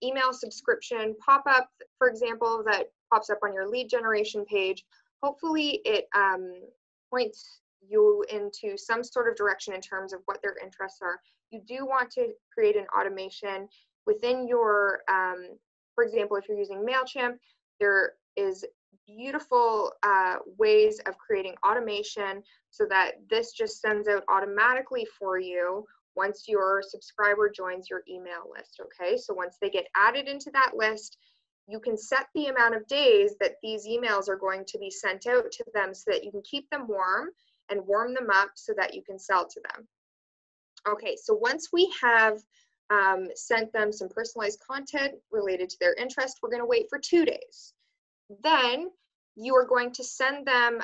email subscription pop-up, for example, that pops up on your lead generation page, hopefully it points you into some sort of direction in terms of what their interests are. You do want to create an automation within your, for example, if you're using MailChimp, there is beautiful ways of creating automation so that this just sends out automatically for you once your subscriber joins your email list, okay? So once they get added into that list, you can set the amount of days that these emails are going to be sent out to them so that you can keep them warm and warm them up so that you can sell to them. Okay, so once we have sent them some personalized content related to their interest, we're going to wait for 2 days. Then you are going to send them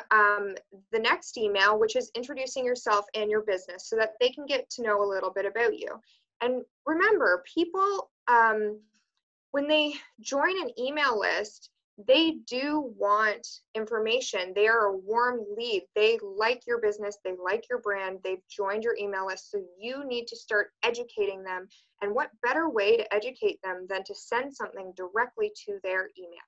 the next email, which is introducing yourself and your business so that they can get to know a little bit about you. And remember, people, when they join an email list, they do want information. They are a warm lead. They like your business. They like your brand. They've joined your email list. So you need to start educating them. And what better way to educate them than to send something directly to their email?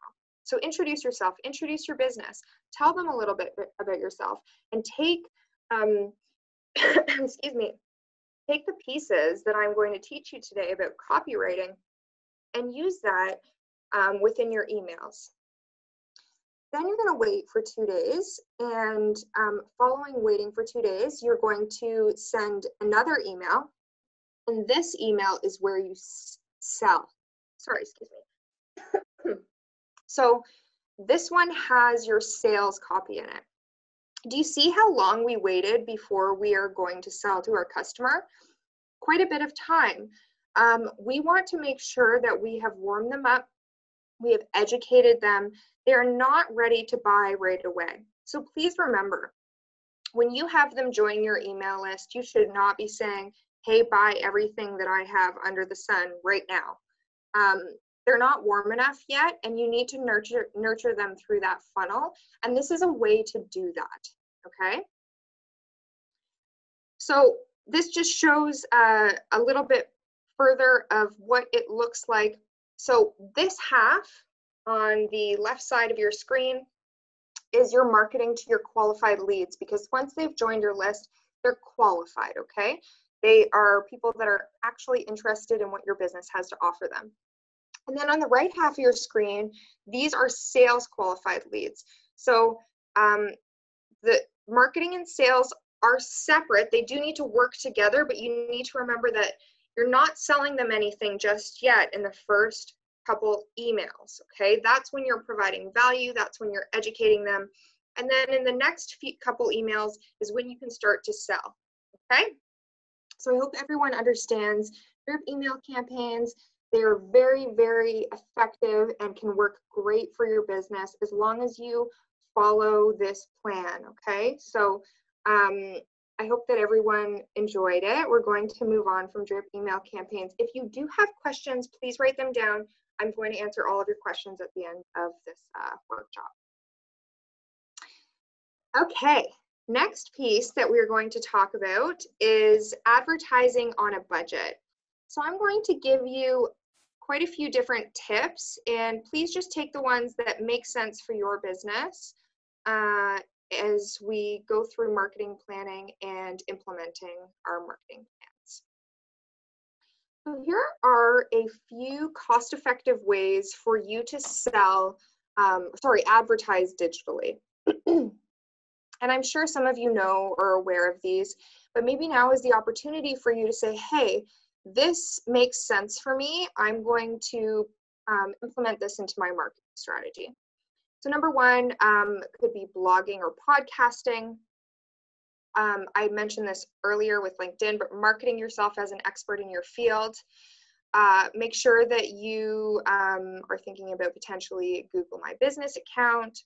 So introduce yourself, introduce your business, tell them a little bit about yourself, and take, excuse me, take the pieces that I'm going to teach you today about copywriting and use that within your emails. Then you're going to wait for 2 days, and following waiting for 2 days, you're going to send another email, and this email is where you sell. Sorry, excuse me. So this one has your sales copy in it. Do you see how long we waited before we are going to sell to our customer? Quite a bit of time. We want to make sure that we have warmed them up, we have educated them. They are not ready to buy right away. So please remember, when you have them join your email list, you should not be saying, hey, buy everything that I have under the sun right now. They're not warm enough yet, and you need to nurture them through that funnel. And this is a way to do that, okay? So this just shows a little bit further of what it looks like. So this half on the left side of your screen is your marketing to your qualified leads, because once they've joined your list, they're qualified, okay? They are people that are actually interested in what your business has to offer them. And then on the right half of your screen, these are sales qualified leads. So the marketing and sales are separate. They do need to work together, but you need to remember that you're not selling them anything just yet in the first couple emails, okay? That's when you're providing value. That's when you're educating them. And then in the next couple emails is when you can start to sell, okay? So I hope everyone understands group email campaigns. They are very, very effective and can work great for your business as long as you follow this plan, okay? So I hope that everyone enjoyed it. We're going to move on from drip email campaigns. If you do have questions, please write them down. I'm going to answer all of your questions at the end of this workshop. Okay, next piece that we're going to talk about is advertising on a budget. So I'm going to give you quite a few different tips, and please just take the ones that make sense for your business as we go through marketing planning and implementing our marketing plans. So here are a few cost-effective ways for you to advertise digitally. And I'm sure some of you know or are aware of these, but maybe now is the opportunity for you to say, hey, this makes sense for me. I'm going to implement this into my marketing strategy. So number one could be blogging or podcasting. I mentioned this earlier with LinkedIn, but marketing yourself as an expert in your field. Make sure that you are thinking about potentially Google My Business account.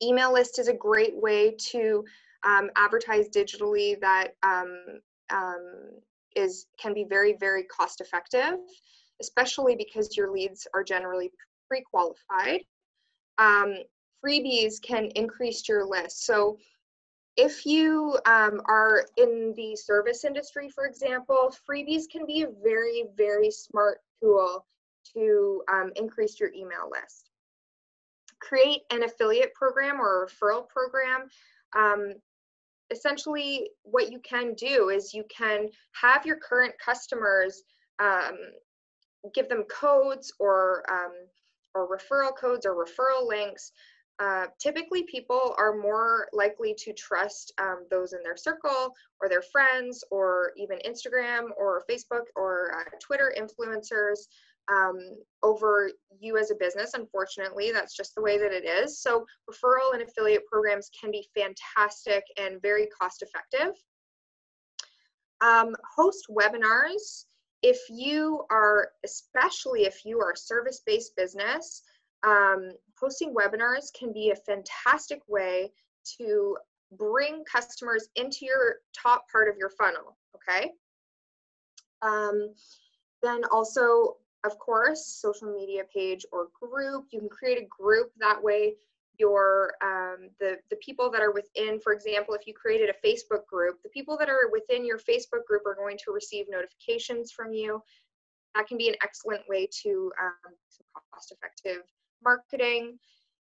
Email list is a great way to advertise digitally that can be very, very cost effective, especially because your leads are generally pre-qualified. Freebies can increase your list. So if you are in the service industry, for example, freebies can be a very, very smart tool to increase your email list. Create an affiliate program or a referral program. Essentially, what you can do is you can have your current customers give them codes or referral codes or referral links. Typically, people are more likely to trust those in their circle or their friends or even Instagram or Facebook or Twitter influencers over you as a business. Unfortunately, that's just the way that it is. So referral and affiliate programs can be fantastic and very cost effective. Host webinars. Especially if you are a service-based business, hosting webinars can be a fantastic way to bring customers into your top part of your funnel, okay? Then also, of course, social media page or group. You can create a group. That way your the people that are within, for example, if you created a Facebook group, the people that are within your Facebook group are going to receive notifications from you. That can be an excellent way to some cost-effective marketing.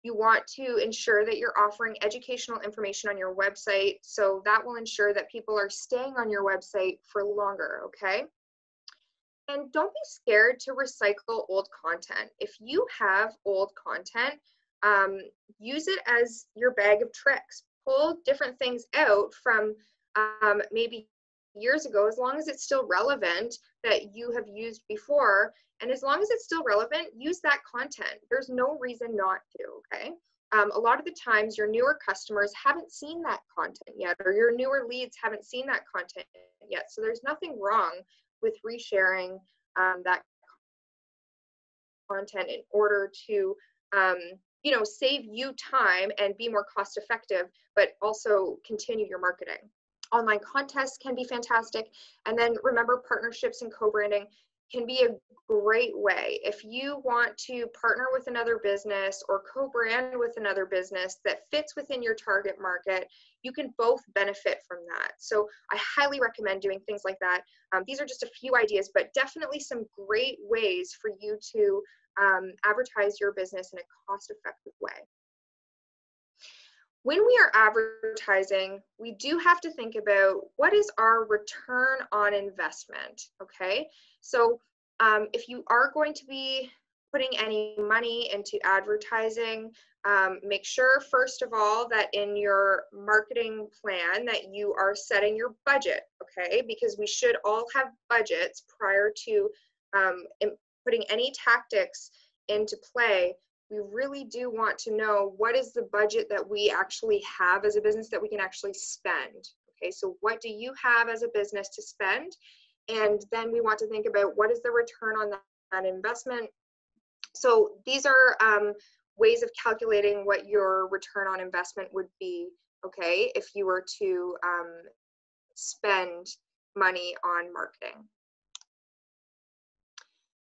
You want to ensure that you're offering educational information on your website, so that will ensure that people are staying on your website for longer, okay? And don't be scared to recycle old content. If you have old content, use it as your bag of tricks. Pull different things out from maybe years ago, as long as it's still relevant, that you have used before. And as long as it's still relevant, use that content. There's no reason not to, okay? A lot of the times your newer customers haven't seen that content yet, or your newer leads haven't seen that content yet. So there's nothing wrong with resharing that content in order to save you time and be more cost effective, but also continue your marketing. Online contests can be fantastic. And then remember, partnerships and co-branding can be a great way. If you want to partner with another business or co-brand with another business that fits within your target market, you can both benefit from that. So I highly recommend doing things like that. These are just a few ideas, but definitely some great ways for you to advertise your business in a cost-effective way. When we are advertising, we do have to think about what is our return on investment, okay? So if you are going to be putting any money into advertising, make sure, first of all, that in your marketing plan that you are setting your budget, okay? Because we should all have budgets prior to putting any tactics into play. We really do want to know what is the budget that we actually have as a business that we can actually spend. Okay, so what do you have as a business to spend? And then we want to think about what is the return on that investment. So these are ways of calculating what your return on investment would be, okay, if you were to spend money on marketing.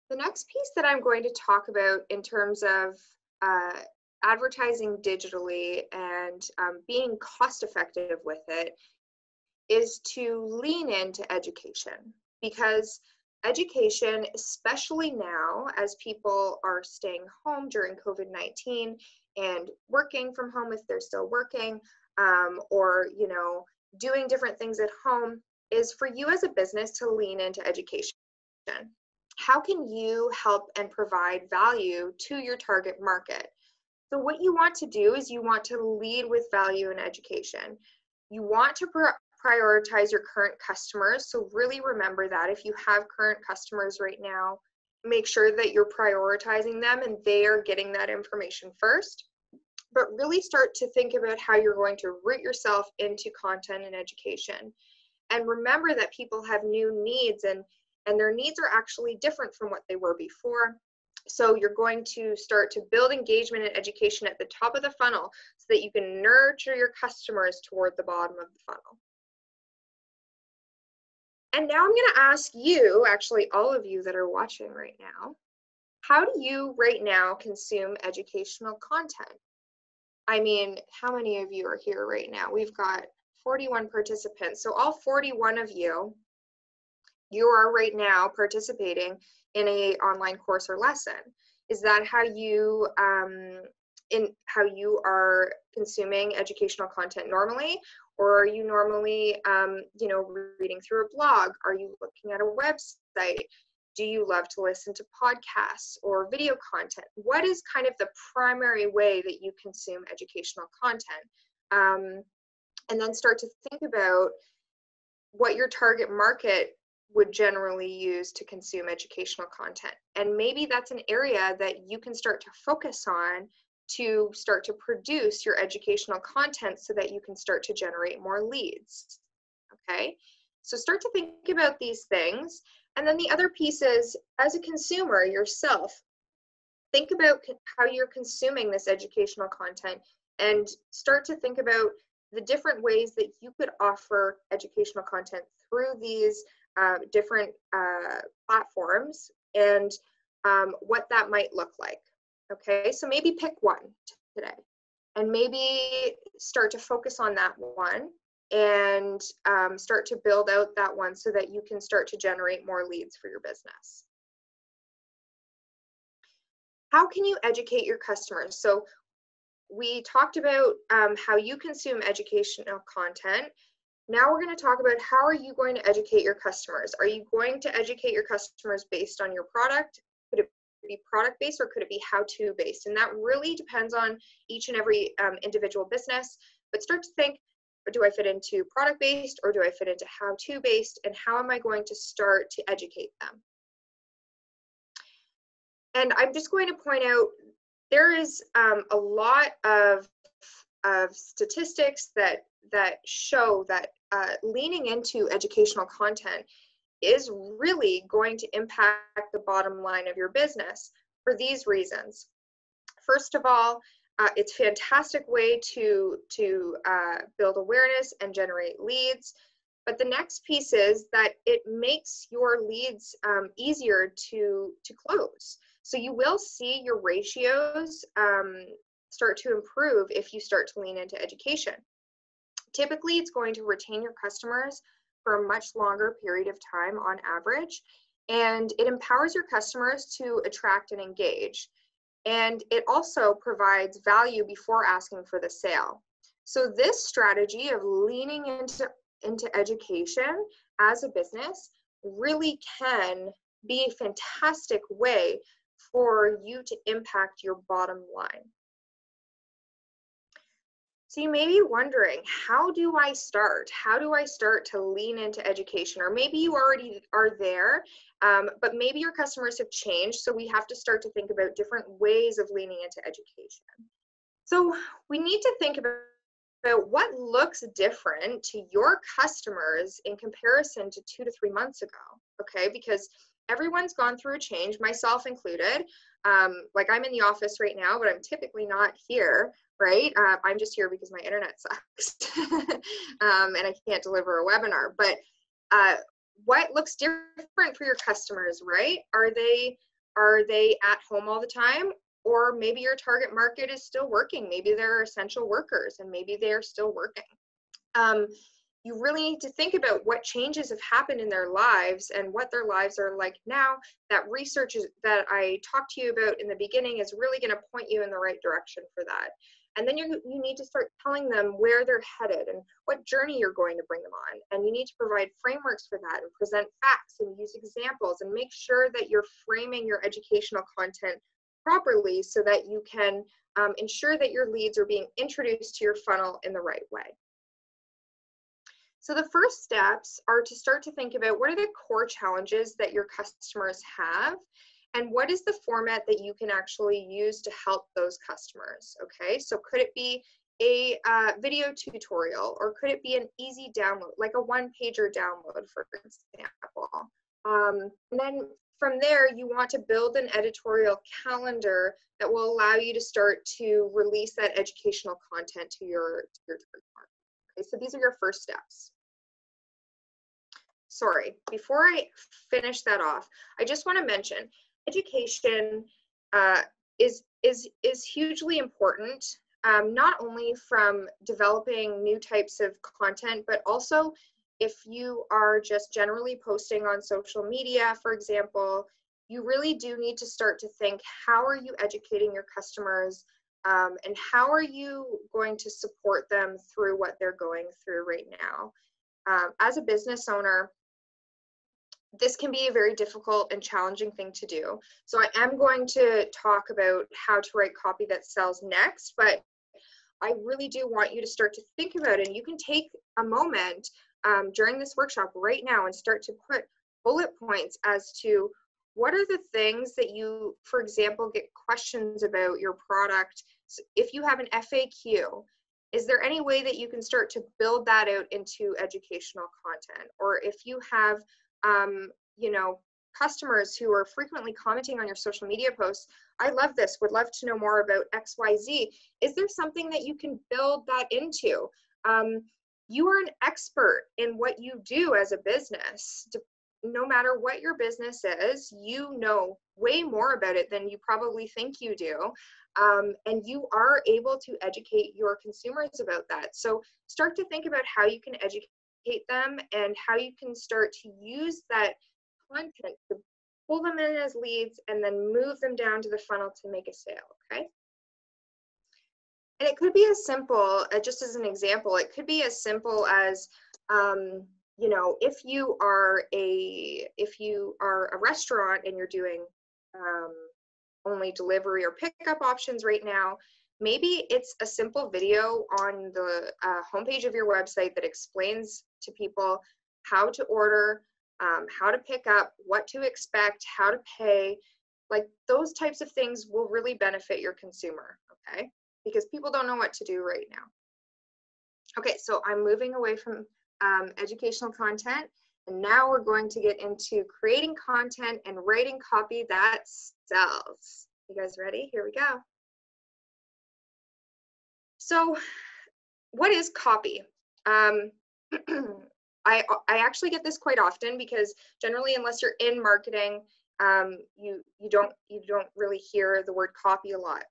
The next piece that I'm going to talk about in terms of advertising digitally and being cost effective with it is to lean into education, because education, especially now as people are staying home during COVID-19 and working from home if they're still working, or doing different things at home, is for you as a business to lean into education. How can you help and provide value to your target market? So what you want to do is you want to lead with value in education. You want to prioritize your current customers. So really remember that if you have current customers right now, make sure that you're prioritizing them and they are getting that information first. But really start to think about how you're going to root yourself into content and education. And remember that people have new needs, and their needs are actually different from what they were before. So you're going to start to build engagement and education at the top of the funnel so that you can nurture your customers toward the bottom of the funnel. And now I'm going to ask you, actually all of you that are watching right now, how do you right now consume educational content? I mean, how many of you are here right now? We've got 41 participants. So all 41 of you, you are right now participating in an online course or lesson. Is that how you are consuming educational content normally? Or are you normally, reading through a blog? Are you looking at a website? Do you love to listen to podcasts or video content? What is kind of the primary way that you consume educational content? And then start to think about what your target market would generally use to consume educational content. And maybe that's an area that you can start to focus on to start to produce your educational content so that you can start to generate more leads. Okay, so start to think about these things. And then the other piece is, as a consumer yourself, think about how you're consuming this educational content and start to think about the different ways that you could offer educational content through these different platforms and what that might look like. Okay, so maybe pick one today and maybe start to focus on that one and start to build out that one so that you can start to generate more leads for your business. How can you educate your customers? So we talked about how you consume educational content. Now we're going to talk about how are you going to educate your customers? Are you going to educate your customers based on your product? Could it be product-based or could it be how-to based? And that really depends on each and every individual business. But start to think, do I fit into product-based or do I fit into how-to based? And how am I going to start to educate them? And I'm just going to point out, there is a lot of statistics that show that leaning into educational content is really going to impact the bottom line of your business for these reasons. First of all, it's a fantastic way to build awareness and generate leads. But the next piece is that it makes your leads easier to close. So you will see your ratios start to improve if you start to lean into education. Typically, it's going to retain your customers for a much longer period of time on average, and it empowers your customers to attract and engage. And it also provides value before asking for the sale. So this strategy of leaning into education as a business really can be a fantastic way for you to impact your bottom line. So you may be wondering, how do I start? How do I start to lean into education? Or maybe you already are there, but maybe your customers have changed. So we have to start to think about different ways of leaning into education. So we need to think about what looks different to your customers in comparison to 2 to 3 months ago, okay? Because everyone's gone through a change, myself included. Like I'm in the office right now, but I'm typically not here, right? I'm just here because my internet sucks and I can't deliver a webinar. But what looks different for your customers, right? Are they at home all the time? Or maybe your target market is still working. Maybe they're essential workers and maybe they're still working. You really need to think about what changes have happened in their lives and what their lives are like now. That research that I talked to you about in the beginning is really going to point you in the right direction for that. And then you need to start telling them where they're headed and what journey you're going to bring them on. And you need to provide frameworks for that and present facts and use examples and make sure that you're framing your educational content properly so that you can ensure that your leads are being introduced to your funnel in the right way. So the first steps are to start to think about what are the core challenges that your customers have, and what is the format that you can actually use to help those customers, okay? So could it be a video tutorial, or could it be an easy download, like a one-pager download, for example? And then from there, you want to build an editorial calendar that will allow you to start to release that educational content to your target market. Okay, so these are your first steps. Sorry, before I finish that off, I just want to mention education is hugely important, not only from developing new types of content, but also if you are just generally posting on social media, for example, you really do need to start to think, how are you educating your customers, and how are you going to support them through what they're going through right now? As a business owner, this can be a very difficult and challenging thing to do. So I am going to talk about how to write copy that sells next, but I really do want you to start to think about it. And you can take a moment during this workshop right now and start to put bullet points as to what are the things that you, for example, get questions about your product. So if you have an FAQ, is there any way that you can start to build that out into educational content? Or if you have you know, customers who are frequently commenting on your social media posts, I love this, would love to know more about XYZ. Is there something that you can build that into? You are an expert in what you do as a business. No matter what your business is, you know way more about it than you probably think you do. And you are able to educate your consumers about that. So start to think about how you can educate them and how you can start to use that content to pull them in as leads and then move them down to the funnel to make a sale, okay? And it could be as simple, just as an example, it could be as simple as, you know, if you are a restaurant and you're doing only delivery or pickup options right now, maybe it's a simple video on the homepage of your website that explains to people how to order, how to pick up, what to expect, how to pay. Like those types of things will really benefit your consumer, okay? Because people don't know what to do right now. Okay, so I'm moving away from educational content, and now we're going to get into creating content and writing copy that sells. You guys ready? Here we go. So what is copy? I actually get this quite often because generally, unless you're in marketing, you don't really hear the word copy a lot.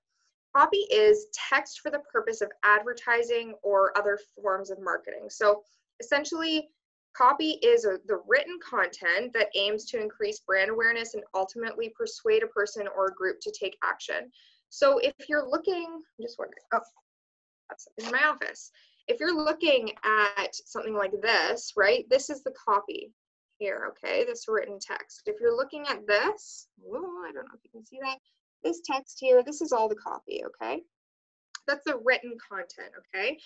Copy is text for the purpose of advertising or other forms of marketing. So essentially, copy is the written content that aims to increase brand awareness and ultimately persuade a person or a group to take action. So if you're looking, I'm just wondering, oh, that's in my office. If you're looking at something like this, right, this is the copy here, okay, this written text. If you're looking at this, oh, I don't know if you can see that, this text here, this is all the copy, okay? That's the written content, okay?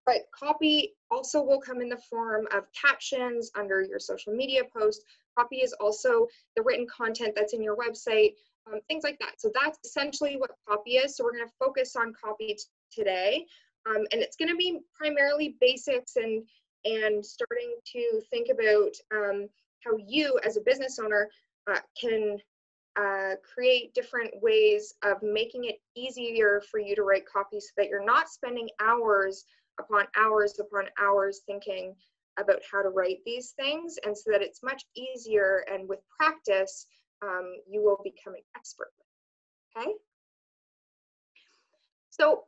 But copy also will come in the form of captions under your social media post. Copy is also the written content that's in your website, things like that. So that's essentially what copy is. So we're going to focus on copy today. And it's going to be primarily basics and starting to think about how you as a business owner can create different ways of making it easier for you to write copy so that you're not spending hours upon hours upon hours thinking about how to write these things, and so that it's much easier, and with practice you will become an expert. Okay, so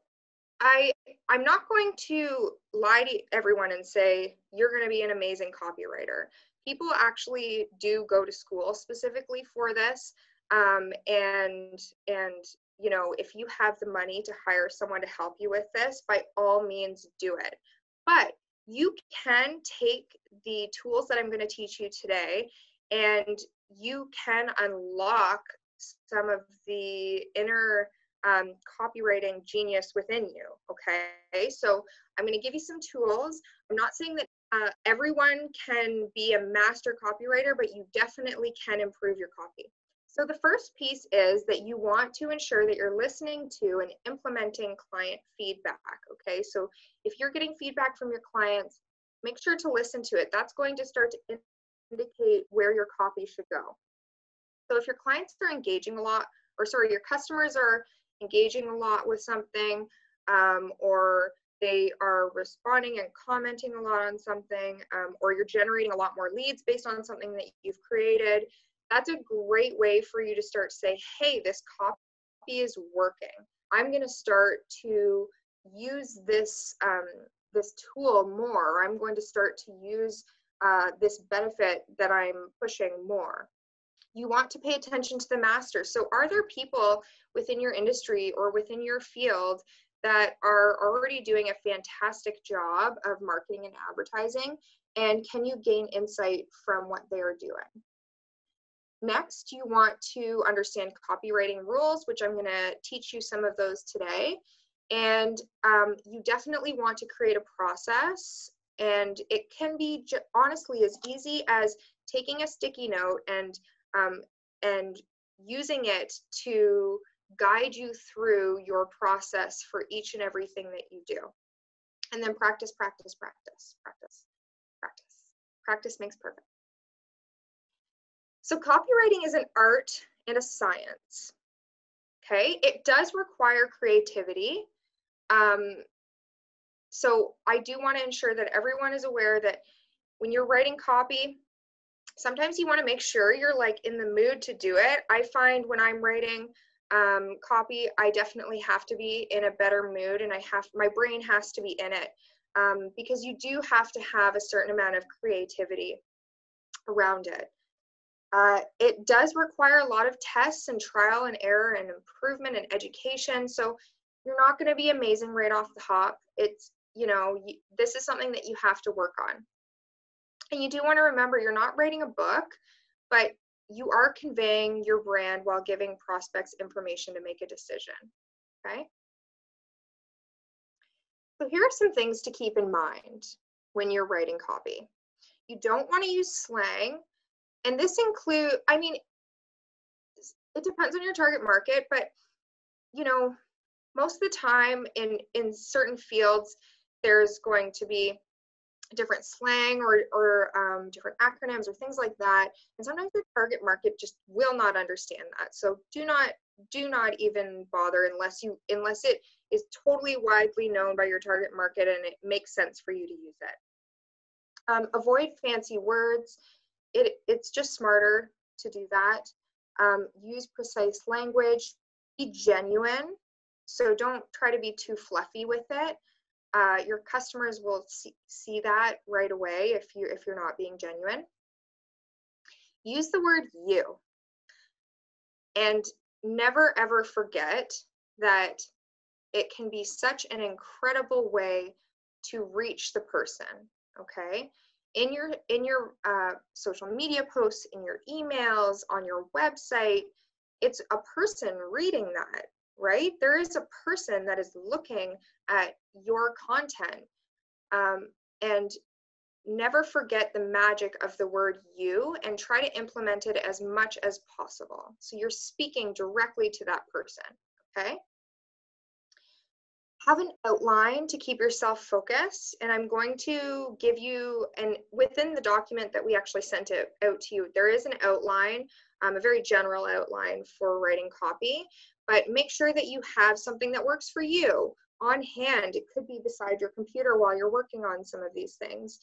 I'm not going to lie to everyone and say you're going to be an amazing copywriter. People actually do go to school specifically for this, and you know, if you have the money to hire someone to help you with this, by all means do it. But you can take the tools that I'm going to teach you today, and you can unlock some of the inner copywriting genius within you. Okay, so I'm going to give you some tools. I'm not saying that everyone can be a master copywriter, but you definitely can improve your copy. So the first piece is that you want to ensure that you're listening to and implementing client feedback. Okay, so if you're getting feedback from your clients, make sure to listen to it. That's going to start to indicate where your copy should go. So if your clients are engaging a lot, or sorry, your customers are engaging a lot with something, or they are responding and commenting a lot on something, or you're generating a lot more leads based on something that you've created, that's a great way for you to start to say, hey, this copy is working. I'm going to start to use this, this tool more. I'm going to start to use this benefit that I'm pushing more. You want to pay attention to the master. So are there people within your industry or within your field that are already doing a fantastic job of marketing and advertising? And can you gain insight from what they're doing? Next, you want to understand copywriting rules, which I'm going to teach you some of those today. And you definitely want to create a process. And it can be honestly as easy as taking a sticky note and using it to guide you through your process for each and everything that you do. And then practice, practice, practice, practice, practice. Practice makes perfect. So copywriting is an art and a science. Okay, it does require creativity. So I do want to ensure that everyone is aware that when you're writing copy, sometimes you want to make sure you're like in the mood to do it. I find when I'm writing copy, I definitely have to be in a better mood, and my brain has to be in it, because you do have to have a certain amount of creativity around it. It does require a lot of tests and trial and error and improvement and education. So you're not going to be amazing right off the hop. It's, you know, this is something that you have to work on. And you do want to remember, you're not writing a book, but you are conveying your brand while giving prospects information to make a decision. Okay. So here are some things to keep in mind when you're writing copy. You don't want to use slang. And this includes, I mean, it depends on your target market, but, you know, most of the time in certain fields, there's going to be different slang or different acronyms or things like that. And sometimes the target market just will not understand that. So do not even bother unless it is totally widely known by your target market and it makes sense for you to use it. Avoid fancy words. It's just smarter to do that. Use precise language. Be genuine. So don't try to be too fluffy with it. Your customers will see that right away if you're not being genuine. Use the word you. And never ever forget that it can be such an incredible way to reach the person. Okay. In your social media posts, in your emails, on your website, it's a person reading that, right? There is a person that is looking at your content. And never forget the magic of the word you, and try to implement it as much as possible. So you're speaking directly to that person, okay? Have an outline to keep yourself focused, and I'm going to give you, and within the document that we actually sent it out to you, there is an outline, a very general outline for writing copy, but make sure that you have something that works for you on hand. It could be beside your computer while you're working on some of these things,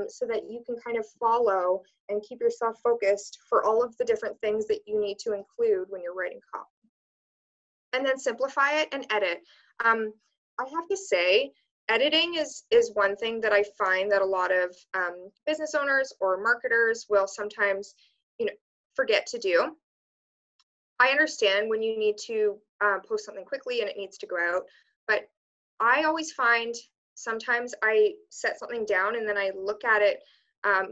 so that you can kind of follow and keep yourself focused for all of the different things that you need to include when you're writing copy. And then simplify it and edit. I have to say, editing is one thing that I find that a lot of business owners or marketers will sometimes, forget to do. I understand when you need to post something quickly and it needs to go out. But I always find sometimes I set something down and then I look at it,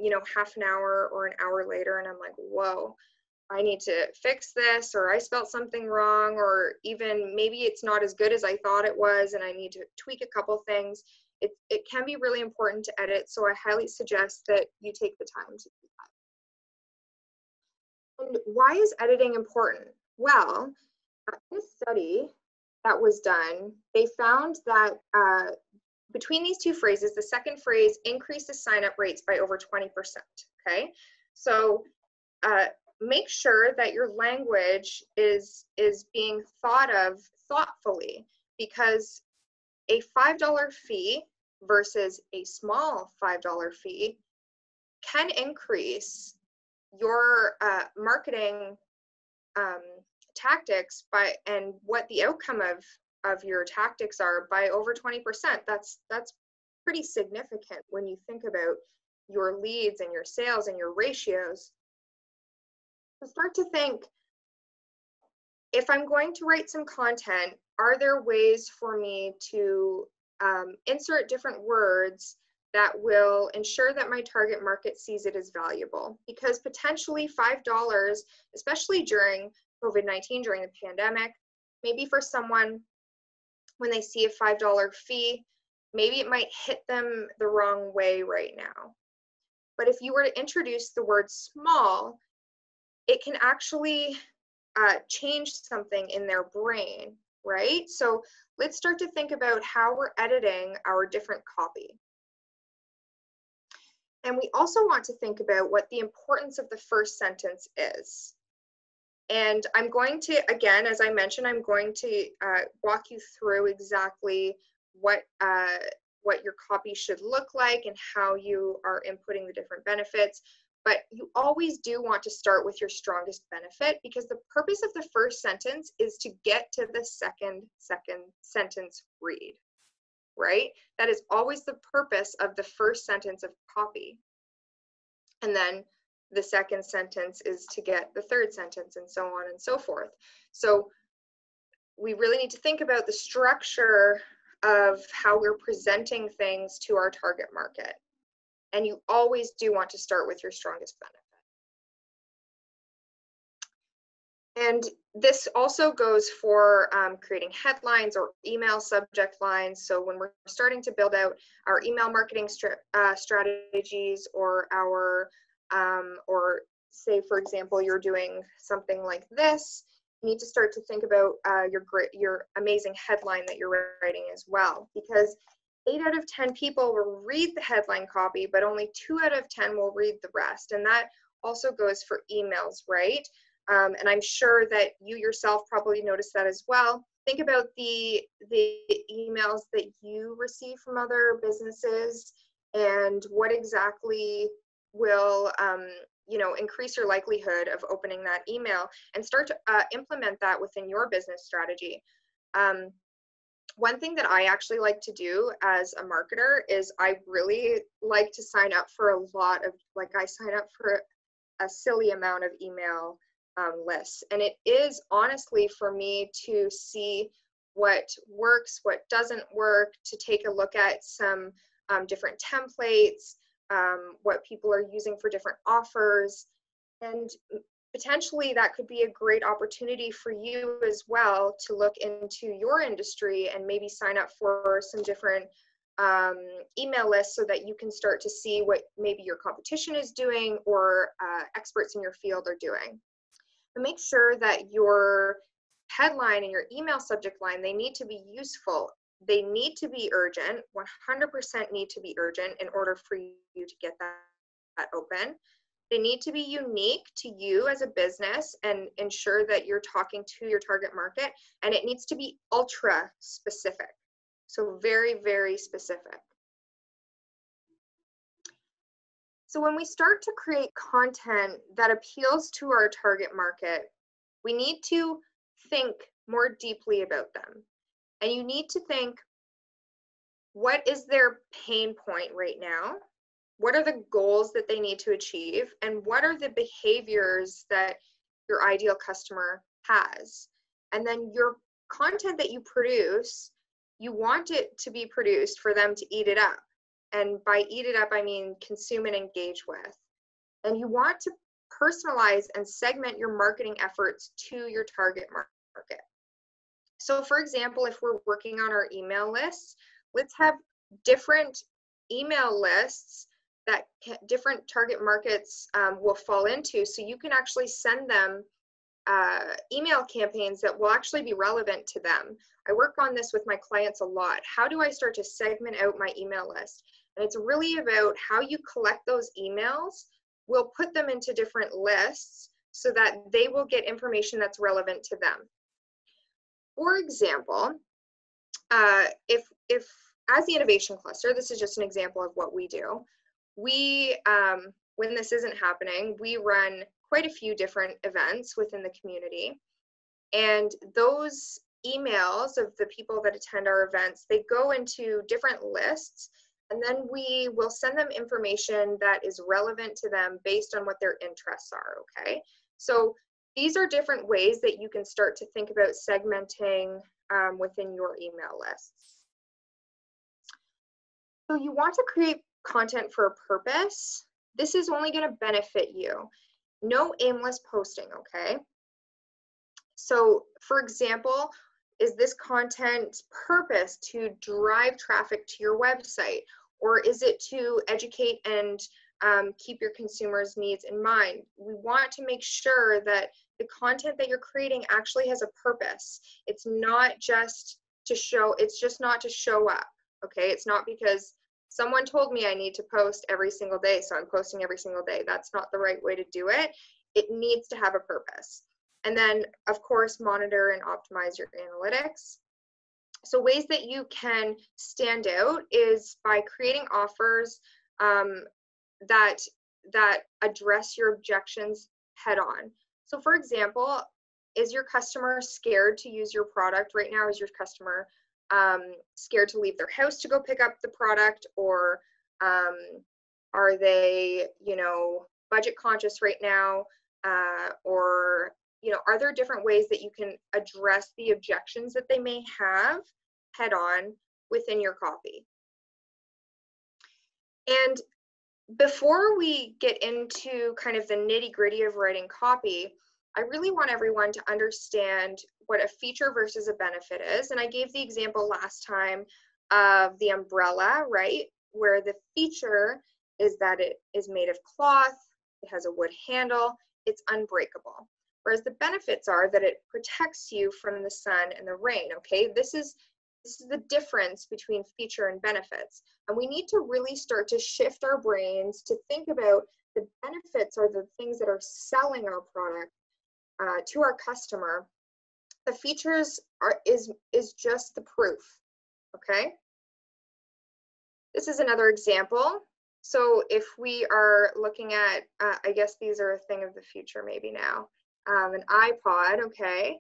you know, half an hour or an hour later, and I'm like, whoa, I need to fix this, or I spelled something wrong, or even maybe it's not as good as I thought it was and I need to tweak a couple things. It can be really important to edit, so I highly suggest that you take the time to do that. And why is editing important? Well, in a study that was done, they found that between these two phrases, the second phrase increases sign-up rates by over 20%, okay? So make sure that your language is being thought of thoughtfully, because a $5 fee versus a small $5 fee can increase your marketing tactics and what the outcome of your tactics are by over 20%. That's pretty significant when you think about your leads and your sales and your ratios. So start to think, if I'm going to write some content, are there ways for me to insert different words that will ensure that my target market sees it as valuable? Because potentially $5, especially during COVID-19, during the pandemic, maybe for someone, when they see a $5 fee, maybe it might hit them the wrong way right now. But if you were to introduce the word small, it can actually change something in their brain, right? So let's start to think about how we're editing our different copy. And we also want to think about what the importance of the first sentence is. And I'm going to, again, as I mentioned, I'm going to walk you through exactly what your copy should look like and how you are inputting the different benefits. But you always do want to start with your strongest benefit, because the purpose of the first sentence is to get to the second sentence read, right? That is always the purpose of the first sentence of copy. And then the second sentence is to get the third sentence, and so on and so forth. So we really need to think about the structure of how we're presenting things to our target market. And you always do want to start with your strongest benefit. And this also goes for creating headlines or email subject lines. So when we're starting to build out our email marketing strategies, or our, or say, for example, you're doing something like this, you need to start to think about your amazing headline that you're writing as well, because 8 out of 10 people will read the headline copy, but only 2 out of 10 will read the rest. And that also goes for emails, right? And I'm sure that you yourself probably noticed that as well. Think about the emails that you receive from other businesses, and what exactly will increase your likelihood of opening that email, and start to implement that within your business strategy. One thing that I actually like to do as a marketer is I really like to sign up for a lot of, I sign up for a silly amount of email lists. And it is honestly for me to see what works, what doesn't work, to take a look at some different templates, what people are using for different offers. And potentially that could be a great opportunity for you as well to look into your industry and maybe sign up for some different email lists, so that you can start to see what maybe your competition is doing, or experts in your field are doing. But make sure that your headline and your email subject line, they need to be useful. They need to be urgent, 100% need to be urgent in order for you to get that open. They need to be unique to you as a business and ensure that you're talking to your target market, and it needs to be ultra specific. So very, very specific. So when we start to create content that appeals to our target market, we need to think more deeply about them. And you need to think, what is their pain point right now? What are the goals that they need to achieve? And what are the behaviors that your ideal customer has? And then your content that you produce, you want it to be produced for them to eat it up. And by eat it up, I mean consume and engage with. And you want to personalize and segment your marketing efforts to your target market. So for example, if we're working on our email lists, let's have different email lists that different target markets will fall into, so you can actually send them email campaigns that will actually be relevant to them. I work on this with my clients a lot. How do I start to segment out my email list? And it's really about how you collect those emails. We'll put them into different lists so that they will get information that's relevant to them. For example, if as the innovation cluster, this is just an example of what we do. We, when this isn't happening, we run quite a few different events within the community. And those emails of the people that attend our events, they go into different lists, and then we will send them information that is relevant to them based on what their interests are, okay? So these are different ways that you can start to think about segmenting within your email lists. So you want to create content for a purpose. This is only going to benefit you. No aimless posting, okay? So for example, is this content purpose to drive traffic to your website? Or is it to educate and keep your consumers' needs in mind? We want to make sure that the content that you're creating actually has a purpose. It's not just to show, it's just not to show up, okay? It's not because someone told me I need to post every single day, so I'm posting every single day. That's not the right way to do it. It needs to have a purpose. And then, of course, monitor and optimize your analytics. So ways that you can stand out is by creating offers that address your objections head on. So for example, is your customer scared to use your product right now? Is your customer scared to leave their house to go pick up the product? Or are they, you know, budget conscious right now? Or, you know, are there different ways that you can address the objections that they may have head on within your copy? And before we get into kind of the nitty-gritty of writing copy, I really want everyone to understand what a feature versus a benefit is. And I gave the example last time of the umbrella, right? Where the feature is that it is made of cloth, it has a wood handle, it's unbreakable. Whereas the benefits are that it protects you from the sun and the rain, okay? This is the difference between feature and benefits. And we need to really start to shift our brains to think about the benefits are the things that are selling our product to our customer. The features is just the proof, okay? This is another example. So if we are looking at, I guess these are a thing of the future maybe now, an iPod, okay?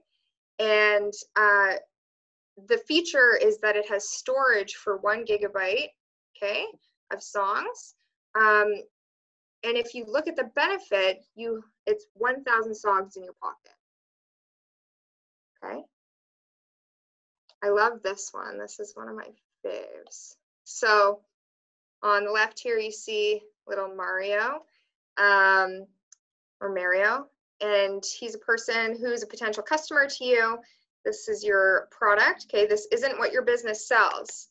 And the feature is that it has storage for 1 gigabyte, okay, of songs. And if you look at the benefit, it's 1,000 songs in your pocket. Okay. I love this one. This is one of my faves. So on the left here, you see little Mario, or Mario, and he's a person who's a potential customer to you. This is your product, okay? This isn't what your business sells.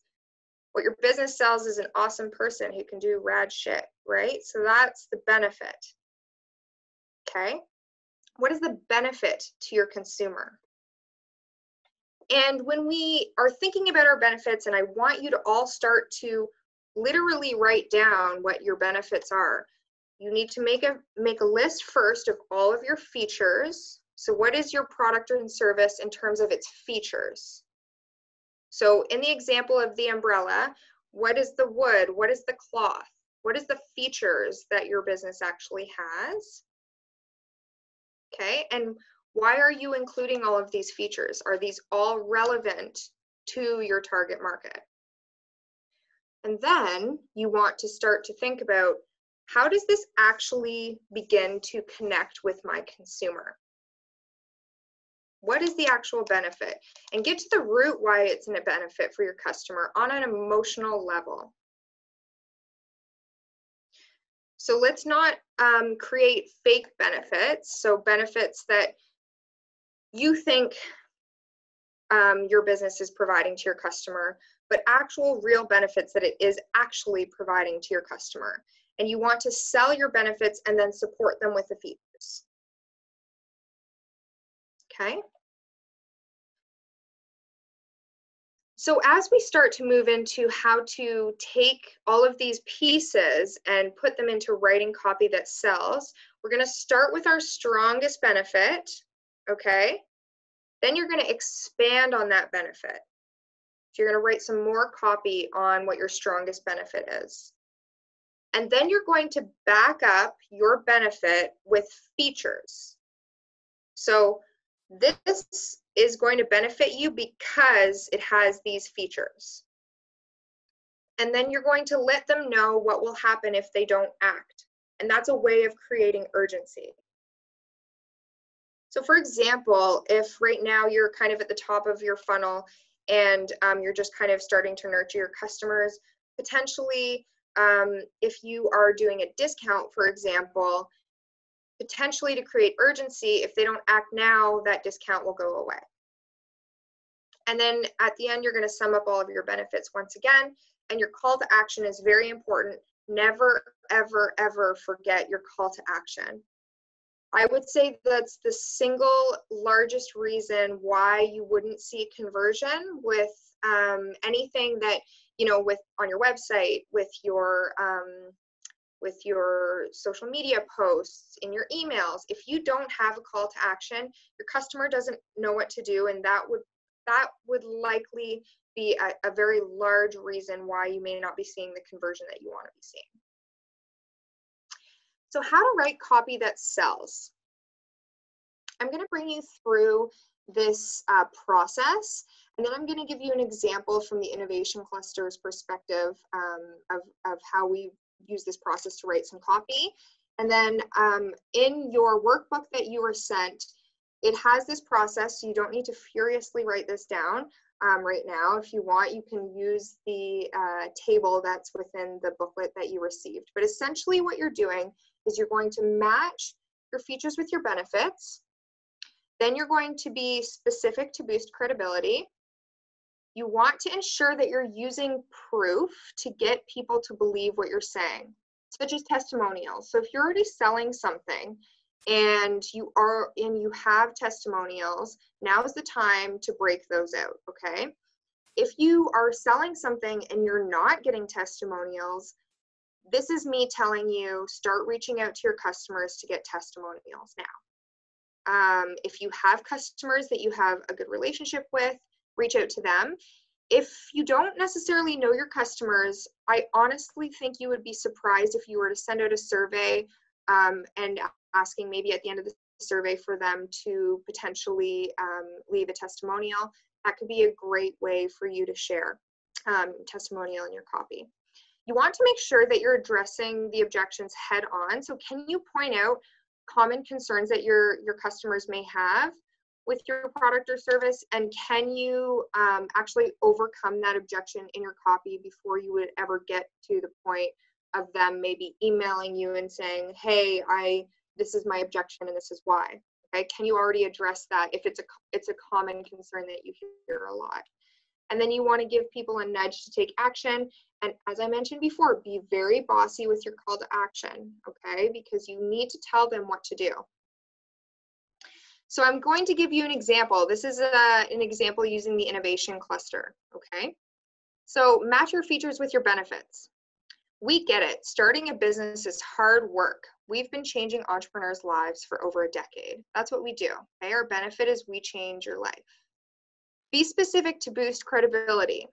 What your business sells is an awesome person who can do rad shit, right? So that's the benefit, okay? What is the benefit to your consumer? And when we are thinking about our benefits, and I want you to all start to literally write down what your benefits are, you need to make a list first of all of your features. So what is your product and service in terms of its features? So in the example of the umbrella, what is the wood? What is the cloth? What is the features that your business actually has? Okay, and why are you including all of these features? Are these all relevant to your target market? And then you want to start to think about, how does this actually begin to connect with my consumer? What is the actual benefit? And get to the root why it's a benefit for your customer on an emotional level. So let's not create fake benefits. So benefits that you think your business is providing to your customer, but actual real benefits that it is actually providing to your customer. And you want to sell your benefits and then support them with the features. Okay. So as we start to move into how to take all of these pieces and put them into writing copy that sells, we're going to start with our strongest benefit, okay? Then you're going to expand on that benefit. So you're going to write some more copy on what your strongest benefit is. And then you're going to back up your benefit with features. So this is going to benefit you because it has these features. And then you're going to let them know what will happen if they don't act. And that's a way of creating urgency. So for example, if right now you're kind of at the top of your funnel and you're just kind of starting to nurture your customers, potentially if you are doing a discount, for example, potentially to create urgency, if they don't act now, that discount will go away. And then at the end, you're going to sum up all of your benefits once again, and your call to action is very important. Never, ever, ever forget your call to action. I would say that's the single largest reason why you wouldn't see conversion with anything that, you know, with on your website, with your social media posts, in your emails. If you don't have a call to action, your customer doesn't know what to do, and that would likely be a very large reason why you may not be seeing the conversion that you want to be seeing. So how to write copy that sells. I'm going to bring you through this process, and then I'm going to give you an example from the innovation cluster's perspective of how we use this process to write some copy. And then in your workbook that you were sent, it has this process, so you don't need to furiously write this down right now. If you want, you can use the table that's within the booklet that you received. But essentially what you're doing is you're going to match your features with your benefits. Then you're going to be specific to boost credibility. You want to ensure that you're using proof to get people to believe what you're saying, such as testimonials. So if you're already selling something and you have testimonials, now is the time to break those out, okay? If you are selling something and you're not getting testimonials, this is me telling you, start reaching out to your customers to get testimonials now. If you have customers that you have a good relationship with, reach out to them. If you don't necessarily know your customers, I honestly think you would be surprised if you were to send out a survey and asking maybe at the end of the survey for them to potentially leave a testimonial. That could be a great way for you to share testimonial in your copy. You want to make sure that you're addressing the objections head on. So can you point out common concerns that your customers may have with your product or service, and can you actually overcome that objection in your copy before you would ever get to the point of them maybe emailing you and saying, hey, this is my objection and this is why. Okay, can you already address that if it's a common concern that you hear a lot? And then you want to give people a nudge to take action. And as I mentioned before, be very bossy with your call to action, okay? Because you need to tell them what to do. So I'm going to give you an example. This is an example using the innovation cluster, okay? So match your features with your benefits. We get it. Starting a business is hard work. We've been changing entrepreneurs' lives for over a decade. That's what we do, okay? Our benefit is we change your life. Be specific to boost credibility.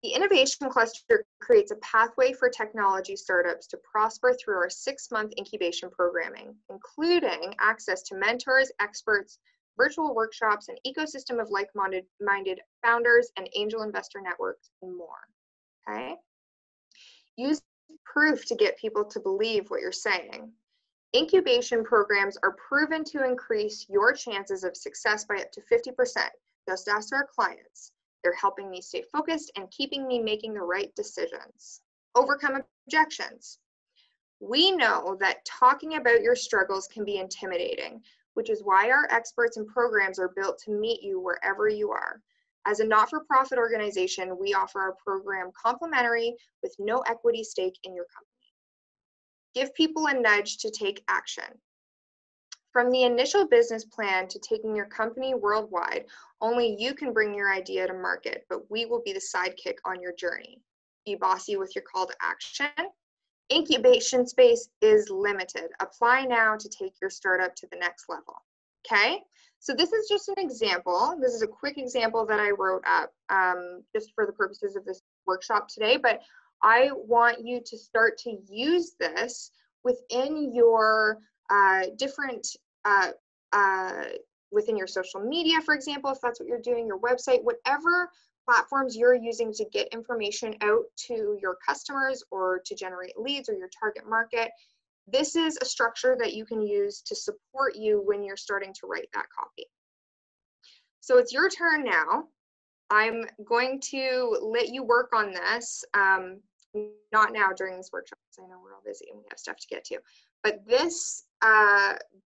The innovation cluster creates a pathway for technology startups to prosper through our 6-month incubation programming, including access to mentors, experts, virtual workshops, an ecosystem of like-minded founders, and angel investor networks, and more. Okay? Use proof to get people to believe what you're saying. Incubation programs are proven to increase your chances of success by up to 50%. Just ask our clients. They're helping me stay focused and keeping me making the right decisions. Overcome objections. We know that talking about your struggles can be intimidating, which is why our experts and programs are built to meet you wherever you are. As a not-for-profit organization, we offer our program complimentary with no equity stake in your company. Give people a nudge to take action. From the initial business plan to taking your company worldwide, only you can bring your idea to market, but we will be the sidekick on your journey. Be bossy with your call to action. Incubation space is limited. Apply now to take your startup to the next level. Okay, so this is just an example. This is a quick example that I wrote up just for the purposes of this workshop today, but I want you to start to use this within your within your social media, for example, if that's what you're doing, your website, whatever platforms you're using to get information out to your customers or to generate leads or your target market. This is a structure that you can use to support you when you're starting to write that copy. So it's your turn now. I'm going to let you work on this, not now during this workshop, because I know we're all busy and we have stuff to get to. But this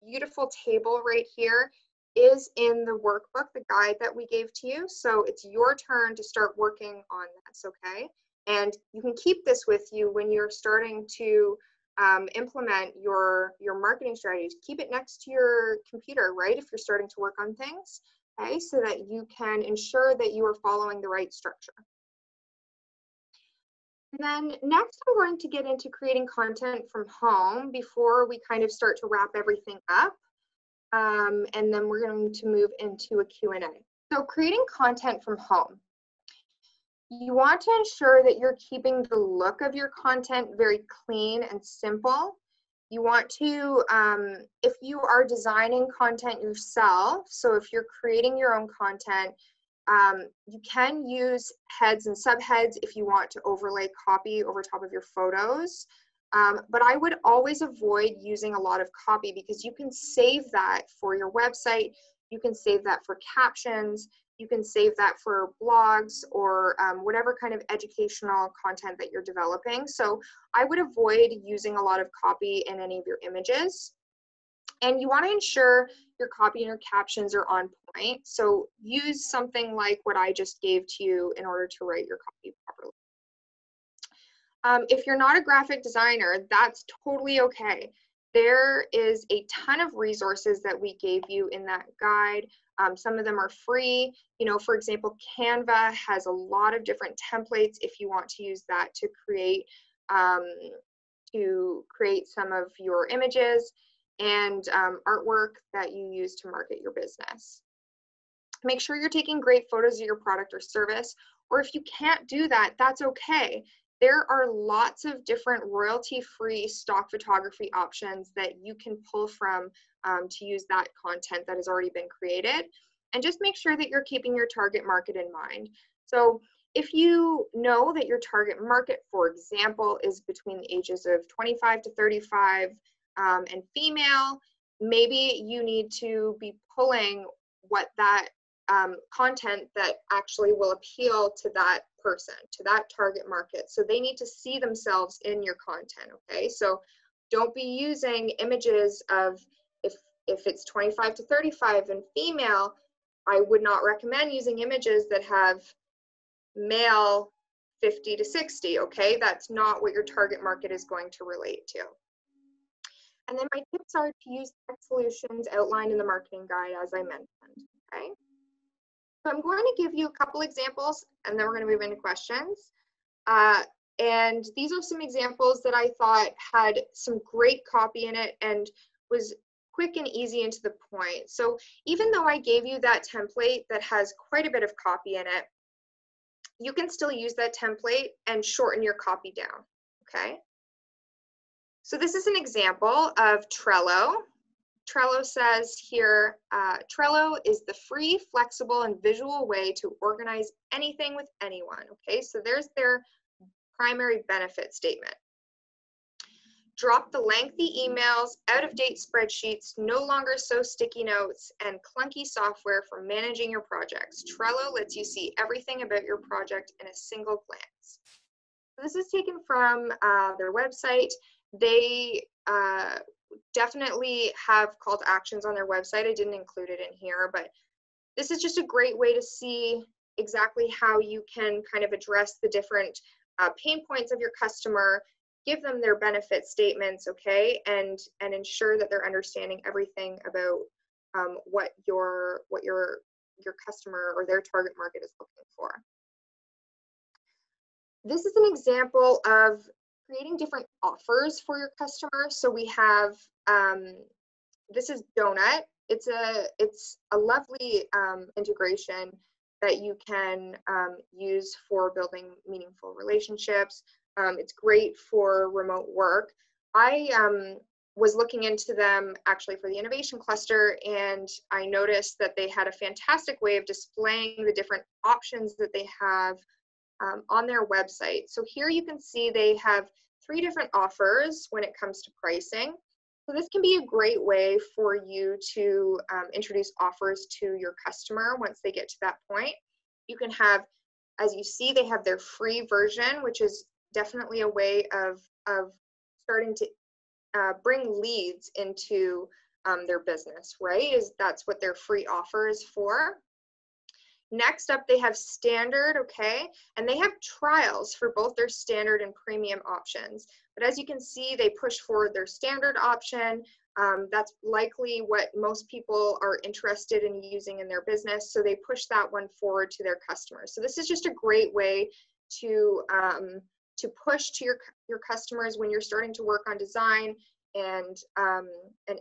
beautiful table right here is in the workbook, the guide that we gave to you. So it's your turn to start working on this, okay? And you can keep this with you when you're starting to implement your marketing strategies. Keep it next to your computer, right? If you're starting to work on things, okay? So that you can ensure that you are following the right structure. And then next, I'm going to get into creating content from home before we kind of start to wrap everything up. And then we're going to move into a Q&A. So creating content from home. You want to ensure that you're keeping the look of your content very clean and simple. You want to, if you are designing content yourself, so if you're creating your own content, you can use heads and subheads if you want to overlay copy over top of your photos. But I would always avoid using a lot of copy because you can save that for your website, you can save that for captions, you can save that for blogs or whatever kind of educational content that you're developing. So I would avoid using a lot of copy in any of your images. And you want to ensure your copy and your captions are on point. So use something like what I just gave to you in order to write your copy properly. If you're not a graphic designer, that's totally okay. There is a ton of resources that we gave you in that guide. Some of them are free. You know, for example, Canva has a lot of different templates if you want to use that to create some of your images and artwork that you use to market your business. Make sure you're taking great photos of your product or service, or if you can't do that, that's okay. There are lots of different royalty-free stock photography options that you can pull from to use that content that has already been created. And just make sure that you're keeping your target market in mind. So if you know that your target market, for example, is between the ages of 25 to 35 and female, maybe you need to be pulling what that content that actually will appeal to that person, to that target market. So they need to see themselves in your content, okay? So don't be using images of, if it's 25 to 35 and female, I would not recommend using images that have male 50 to 60, okay? That's not what your target market is going to relate to. And then my tips are to use tech solutions outlined in the marketing guide, as I mentioned, okay? So I'm going to give you a couple examples, and then we're going to move into questions. And these are some examples that I thought had some great copy in it and was quick and easy and to the point. So even though I gave you that template that has quite a bit of copy in it, you can still use that template and shorten your copy down, okay? So this is an example of Trello. Trello says here, Trello is the free, flexible, and visual way to organize anything with anyone, okay? So there's their primary benefit statement. Drop the lengthy emails, out-of-date spreadsheets, no longer so sticky notes, and clunky software for managing your projects. Trello lets you see everything about your project in a single glance. This is taken from their website. They definitely have call to actions on their website. I didn't include it in here, but this is just a great way to see exactly how you can kind of address the different pain points of your customer, give them their benefit statements, okay, and ensure that they're understanding everything about what your customer or their target market is looking for. This is an example of creating different offers for your customer. So we have this is Donut. It's a lovely integration that you can use for building meaningful relationships. It's great for remote work. I was looking into them actually for the innovation cluster, and I noticed that they had a fantastic way of displaying the different options that they have on their website. So here you can see they have 3 different offers when it comes to pricing. So this can be a great way for you to introduce offers to your customer once they get to that point. You can have, as you see, they have their free version, which is definitely a way of starting to bring leads into their business, right? That's what their free offer is for. Next up, they have standard, okay, and they have trials for both their standard and premium options. But as you can see, they push forward their standard option. That's likely what most people are interested in using in their business, so they push that one forward to their customers. So this is just a great way to push to your customers when you're starting to work on design and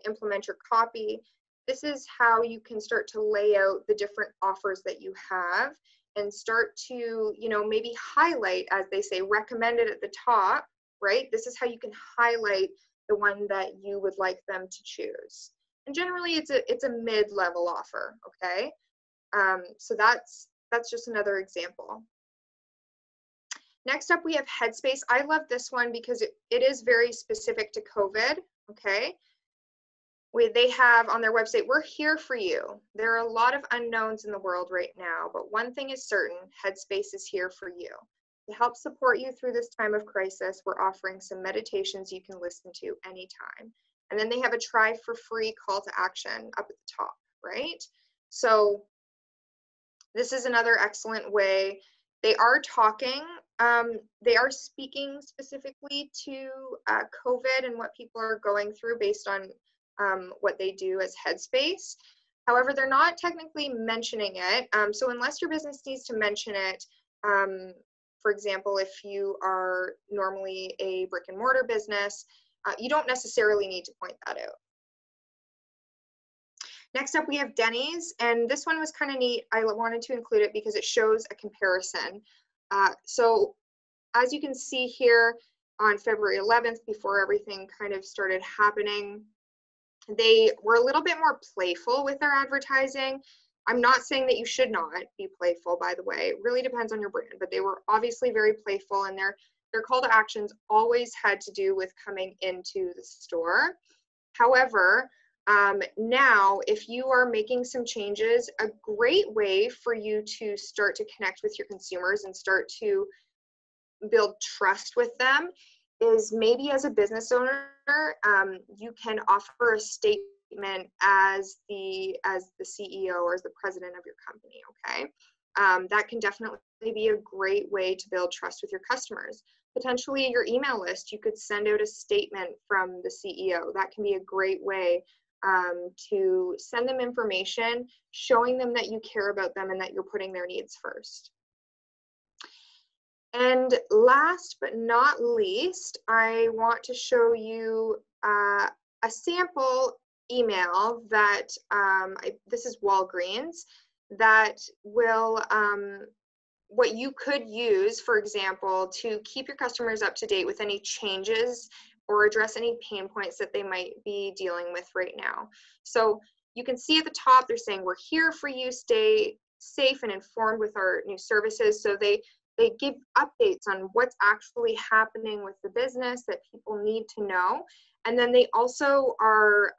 implement your copy. This is how you can start to lay out the different offers that you have and start to, maybe highlight, as they say, recommended at the top, right? This is how you can highlight the one that you would like them to choose. And generally it's a mid-level offer, okay? So that's just another example. Next up, we have Headspace. I love this one because it is very specific to COVID, okay? They have on their website, we're here for you. There are a lot of unknowns in the world right now, but one thing is certain, Headspace is here for you. To help support you through this time of crisis, we're offering some meditations you can listen to anytime. And then they have a try for free call to action up at the top, right? So this is another excellent way. They are talking, they are speaking specifically to COVID and what people are going through based on what they do as Headspace. However, they're not technically mentioning it. So unless your business needs to mention it, for example, if you are normally a brick and mortar business, you don't necessarily need to point that out. Next up, we have Denny's, and this one was kind of neat. I wanted to include it because it shows a comparison. So as you can see here on February 11th, before everything kind of started happening, they were a little bit more playful with their advertising. I'm not saying that you should not be playful, by the way. It really depends on your brand, but they were obviously very playful, and their call to actions always had to do with coming into the store. However, now, if you are making some changes, a great way for you to start to connect with your consumers and start to build trust with them is maybe as a business owner, you can offer a statement as the CEO or as the president of your company, okay? That can definitely be a great way to build trust with your customers. Potentially your email list, you could send out a statement from the CEO. That can be a great way to send them information, showing them that you care about them and that you're putting their needs first. And last but not least, I want to show you a sample email that, this is Walgreens, that will, what you could use, for example, to keep your customers up to date with any changes or address any pain points that they might be dealing with right now. So you can see at the top, they're saying, we're here for you, stay safe and informed with our new services. So they They give updates on what's actually happening with the business that people need to know. And then they also are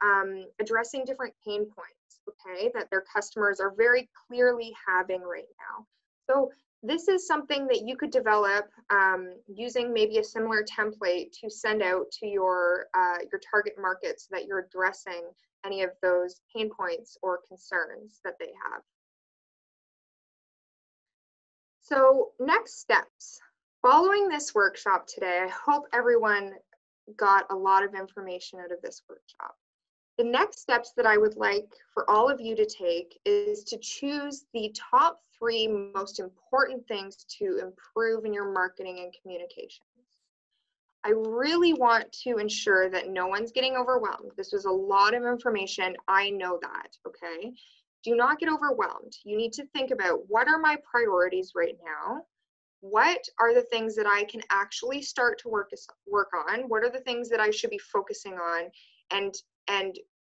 addressing different pain points, okay, that their customers are very clearly having right now. So this is something that you could develop using maybe a similar template to send out to your target market so that you're addressing any of those pain points or concerns that they have. So next steps. Following this workshop today, I hope everyone got a lot of information out of this workshop. The next steps that I would like for all of you to take is to choose the top 3 most important things to improve in your marketing and communications. I really want to ensure that no one's getting overwhelmed. This was a lot of information. I know that, okay? Do not get overwhelmed. You need to think about, what are my priorities right now? What are the things that I can actually start to work on? What are the things that I should be focusing on? And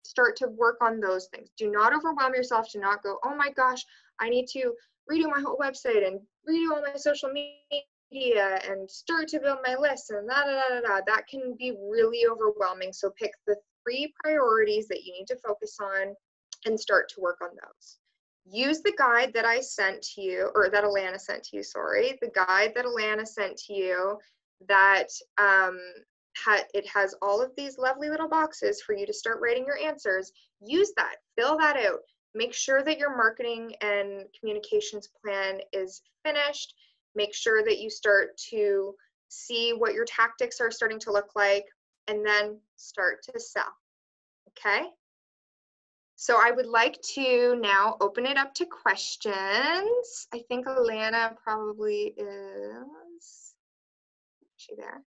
start to work on those things. Do not overwhelm yourself. Do not go, oh my gosh, I need to redo my whole website and redo all my social media and start to build my list and That can be really overwhelming. So pick the 3 priorities that you need to focus on and start to work on those. Use the guide that I sent to you, or that Alana sent to you, sorry. The guide that Alana sent to you that it has all of these lovely little boxes for you to start writing your answers. Use that, fill that out. Make sure that your marketing and communications plan is finished. Make sure that you start to see what your tactics are starting to look like, and then start to sell, okay? So I would like to now open it up to questions. I think Alana probably is. Is she there?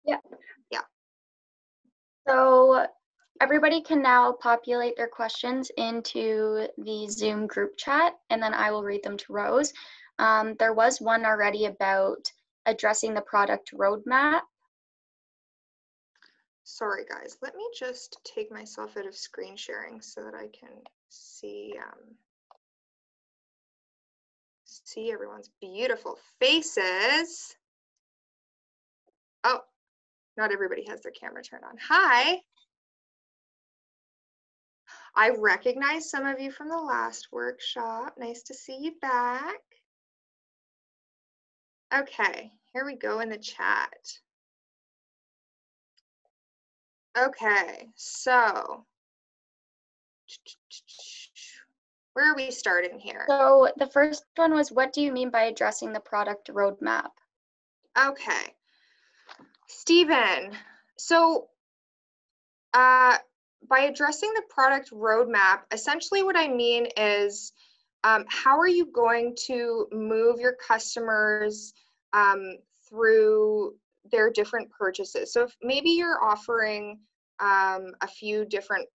Yeah. Yeah. So everybody can now populate their questions into the Zoom group chat, and then I will read them to Rose. There was one already about addressing the product roadmap. Sorry guys, let me just take myself out of screen sharing so that I can see everyone's beautiful faces. Oh, not everybody has their camera turned on. Hi. I recognize some of you from the last workshop. Nice to see you back. Okay, here we go in the chat. Okay, so where are we starting here? So the first one was, what do you mean by addressing the product roadmap? Okay, Stephen, so by addressing the product roadmap, essentially what I mean is, how are you going to move your customers through their different purchases? So if maybe you're offering a few different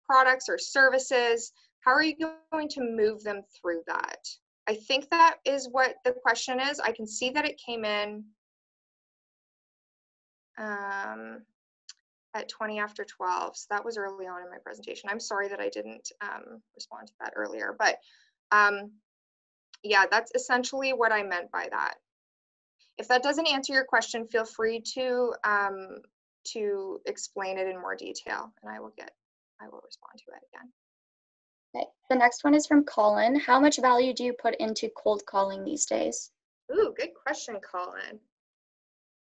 products or services, how are you going to move them through that? I think that is what the question is. I can see that it came in at 20 after 12. So that was early on in my presentation. I'm sorry that I didn't respond to that earlier, but yeah, that's essentially what I meant by that. If that doesn't answer your question, feel free to explain it in more detail, and I will respond to it again. Okay. The next one is from Colin. How much value do you put into cold calling these days? Ooh, good question, Colin.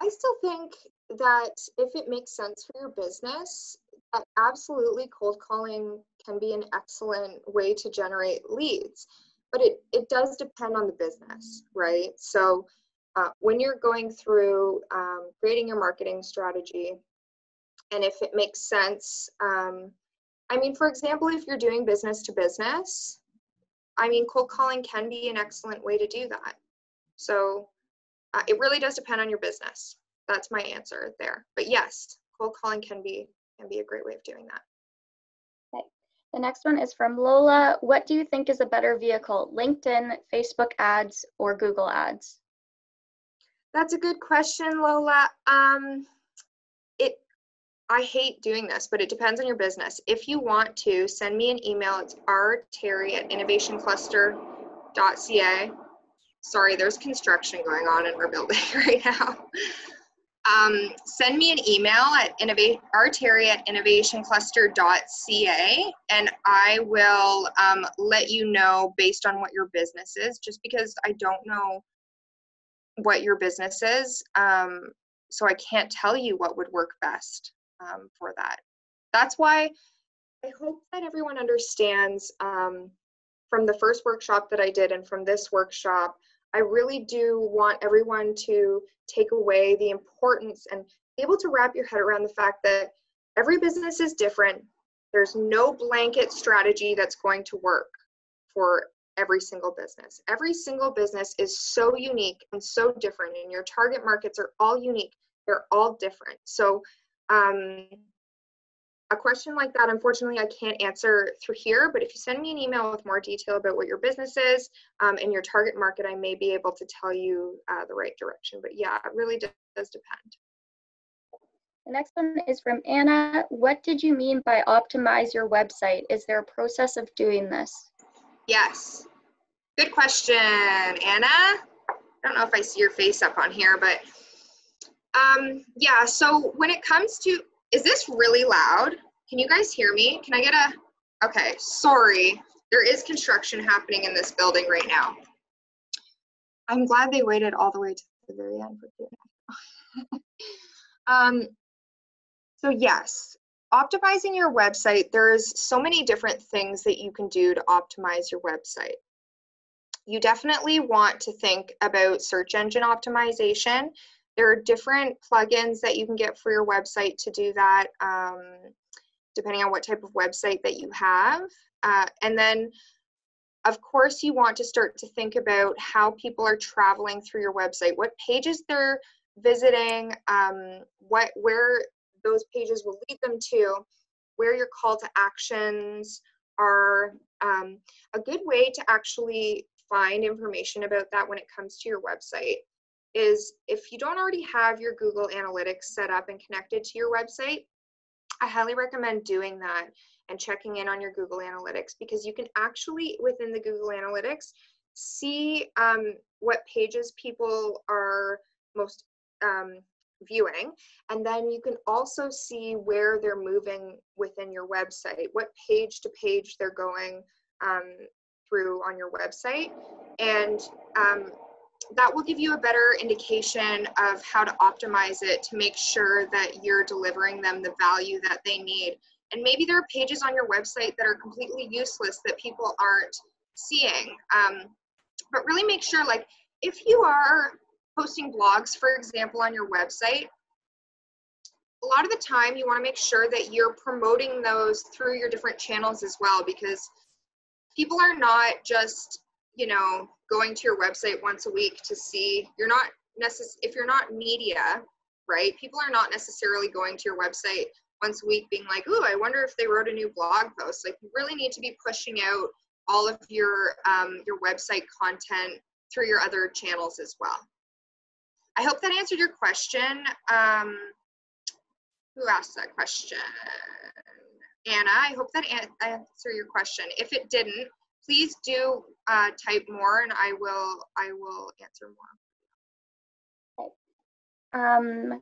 I still think that if it makes sense for your business, absolutely cold calling can be an excellent way to generate leads, but it does depend on the business, right? So when you're going through creating your marketing strategy, and if it makes sense, I mean, for example, if you're doing business to business, I mean, cold calling can be an excellent way to do that. So it really does depend on your business. That's my answer there. But yes, cold calling can be a great way of doing that. Okay. The next one is from Lola. What do you think is a better vehicle, LinkedIn, Facebook ads, or Google ads? That's a good question, Lola. I hate doing this, but it depends on your business. If you want to, send me an email. It's rterry@innovationcluster.ca. Sorry, there's construction going on in our building right now. Send me an email at arteri@innovationcluster.ca, and I will let you know based on what your business is, just because I don't know what your business is, so I can't tell you what would work best for that. That's why I hope that everyone understands from the first workshop that I did and from this workshop, I really do want everyone to take away the importance and be able to wrap your head around the fact that every business is different. There's no blanket strategy that's going to work for every single business. Every single business is so unique and so different, and your target markets are all unique. They're all different. So a question like that, unfortunately, I can't answer through here, but if you send me an email with more detail about what your business is and your target market, I may be able to tell you the right direction. But yeah, it really does depend. The next one is from Anna. What did you mean by optimize your website? Is there a process of doing this? Yes. Good question, Anna. I don't know if I see your face up on here, but yeah, so when it comes to, is this really loud? Can you guys hear me? Can I get a, okay, sorry. There is construction happening in this building right now. I'm glad they waited all the way to the very end for Q&A. So yes, optimizing your website, there's so many different things that you can do to optimize your website. You definitely want to think about search engine optimization. There are different plugins that you can get for your website to do that, depending on what type of website that you have. And then, of course, you want to start to think about how people are traveling through your website, what pages they're visiting, where those pages will lead them to, where your call to actions are. A good way to actually find information about that when it comes to your website is, if you don't already have your Google Analytics set up and connected to your website, I highly recommend doing that and checking in on your Google Analytics, because you can actually, within the Google Analytics, see what pages people are most viewing, and then you can also see where they're moving within your website, what page to page they're going through on your website, and that will give you a better indication of how to optimize it to make sure that you're delivering them the value that they need. And maybe there are pages on your website that are completely useless that people aren't seeing, but really make sure, like, if you are posting blogs, for example, on your website, a lot of the time you want to make sure that you're promoting those through your different channels as well, because people are not just, you know, going to your website once a week to see, if you're not media, right? People are not necessarily going to your website once a week being like, ooh, I wonder if they wrote a new blog post. Like, you really need to be pushing out all of your website content through your other channels as well. I hope that answered your question. Who asked that question? Anna, I hope that answered your question. If it didn't, please do type more, and I will answer more. Okay.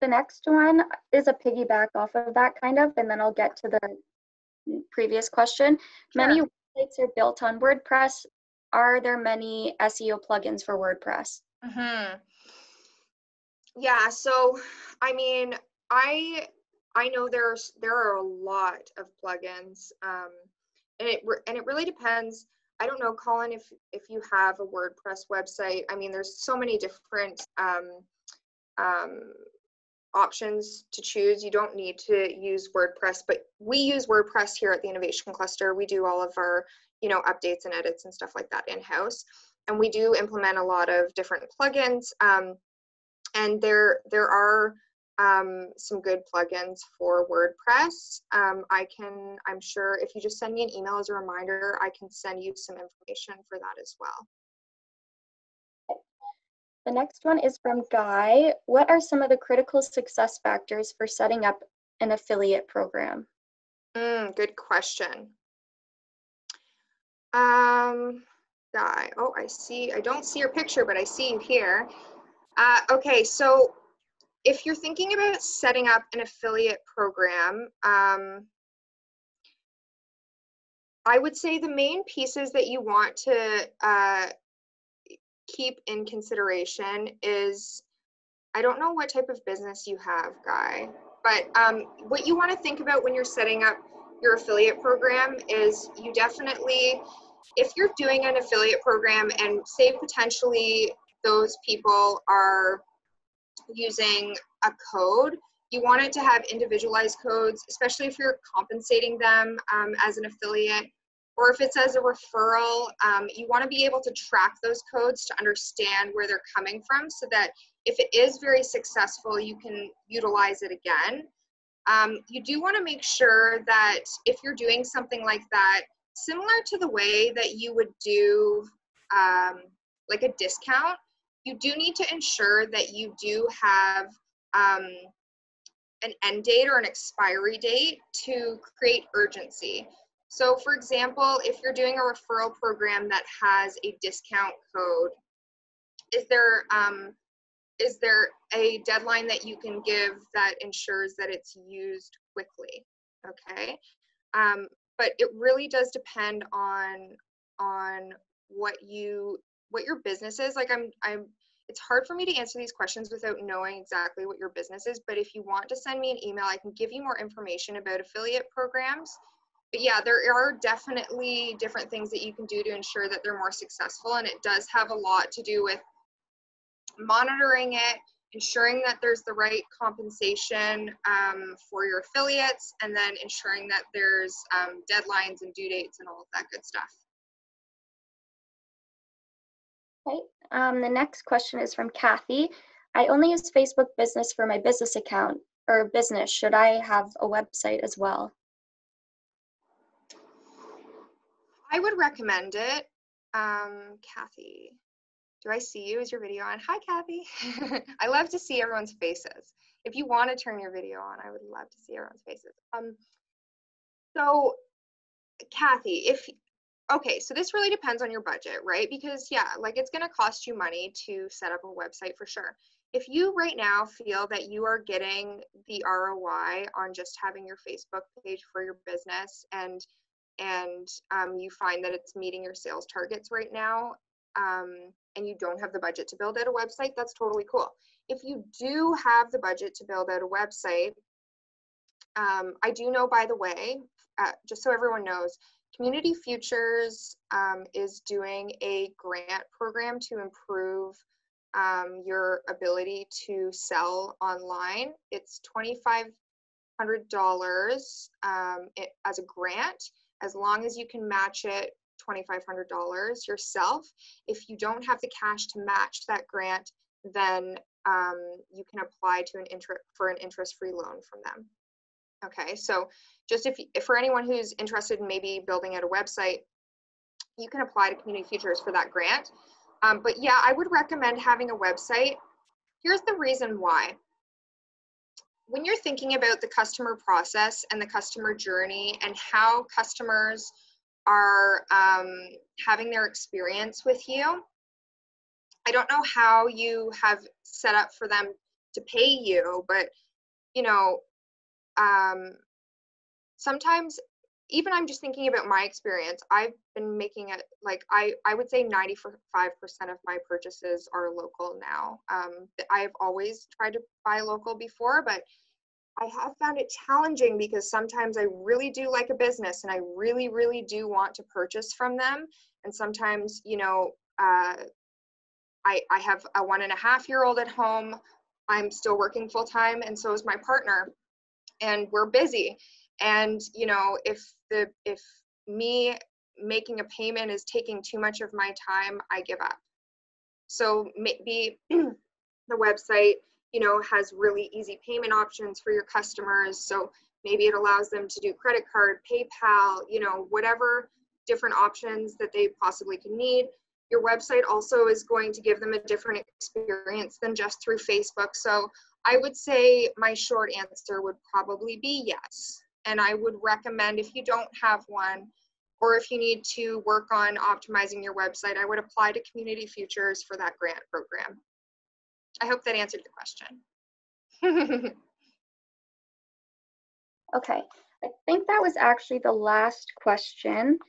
The next one is a piggyback off of that, kind of, and then I'll get to the previous question. Sure. Many websites are built on WordPress. Are there many SEO plugins for WordPress? Mm-hmm. Yeah, so I mean, I know there are a lot of plugins, and it really depends. I don't know, Colin, if you have a WordPress website. I mean, there's so many different options to choose. You don't need to use WordPress, but we use WordPress here at the Innovation Cluster. We do all of our, you know, updates and edits and stuff like that in-house, and we do implement a lot of different plugins. And there are some good plugins for WordPress. I'm sure if you just send me an email as a reminder, I can send you some information for that as well. The next one is from Guy. What are some of the critical success factors for setting up an affiliate program? Good question. Guy. Oh, I see. I don't see your picture, but I see you here. Okay, so if you're thinking about setting up an affiliate program, I would say the main pieces that you want to keep in consideration is, I don't know what type of business you have, Guy, but what you want to think about when you're setting up your affiliate program is you definitely, if you're doing an affiliate program and say potentially those people are using a code, you want it to have individualized codes, especially if you're compensating them as an affiliate, or if it's as a referral. You want to be able to track those codes to understand where they're coming from so that if it is very successful, you can utilize it again. You do want to make sure that if you're doing something like that, similar to the way that you would do like a discount, you do need to ensure that you do have an end date or an expiry date to create urgency. So for example, if you're doing a referral program that has a discount code, is there a deadline that you can give that ensures that it's used quickly? Okay, but it really does depend on what your business is. Like it's hard for me to answer these questions without knowing exactly what your business is, but if you want to send me an email, I can give you more information about affiliate programs. But yeah, there are definitely different things that you can do to ensure that they're more successful, and it does have a lot to do with monitoring it, ensuring that there's the right compensation for your affiliates, and then ensuring that there's deadlines and due dates and all of that good stuff. Okay, the next question is from Kathy. I only use Facebook Business for my business account or business. Should I have a website as well? I would recommend it. Kathy, do I see you? Is your video on? Hi, Kathy. I love to see everyone's faces. If you want to turn your video on, I would love to see everyone's faces. So Kathy, okay, so this really depends on your budget, right? Because yeah, like it's going to cost you money to set up a website for sure. If you right now feel that you are getting the ROI on just having your Facebook page for your business and you find that it's meeting your sales targets right now, and you don't have the budget to build out a website, that's totally cool. If you do have the budget to build out a website, I do know, by the way, just so everyone knows, Community Futures is doing a grant program to improve your ability to sell online. It's $2,500 as a grant, as long as you can match it $2,500 yourself. If you don't have the cash to match that grant, then you can apply to for an interest-free loan from them. Okay, so just if for anyone who's interested in maybe building out a website, you can apply to Community Futures for that grant. But yeah, I would recommend having a website. Here's the reason why. When you're thinking about the customer process and the customer journey and how customers are having their experience with you, I don't know how you have set up for them to pay you, but you know, sometimes, even I'm just thinking about my experience, I've been making it, like, I would say 95% of my purchases are local now. I've always tried to buy local before, but I have found it challenging because sometimes I really do like a business and I really, really do want to purchase from them. And sometimes, you know, I have a 1.5-year-old at home. I'm still working full time, and so is my partner, and we're busy. And you know, if me making a payment is taking too much of my time, I give up. So maybe the website, you know, has really easy payment options for your customers. So maybe it allows them to do credit card, PayPal, you know, whatever different options that they possibly could need. Your website also is going to give them a different experience than just through Facebook. So I would say my short answer would probably be yes. And I would recommend, if you don't have one, or if you need to work on optimizing your website, I would apply to Community Futures for that grant program. I hope that answered your question. Okay, I think that was actually the last question.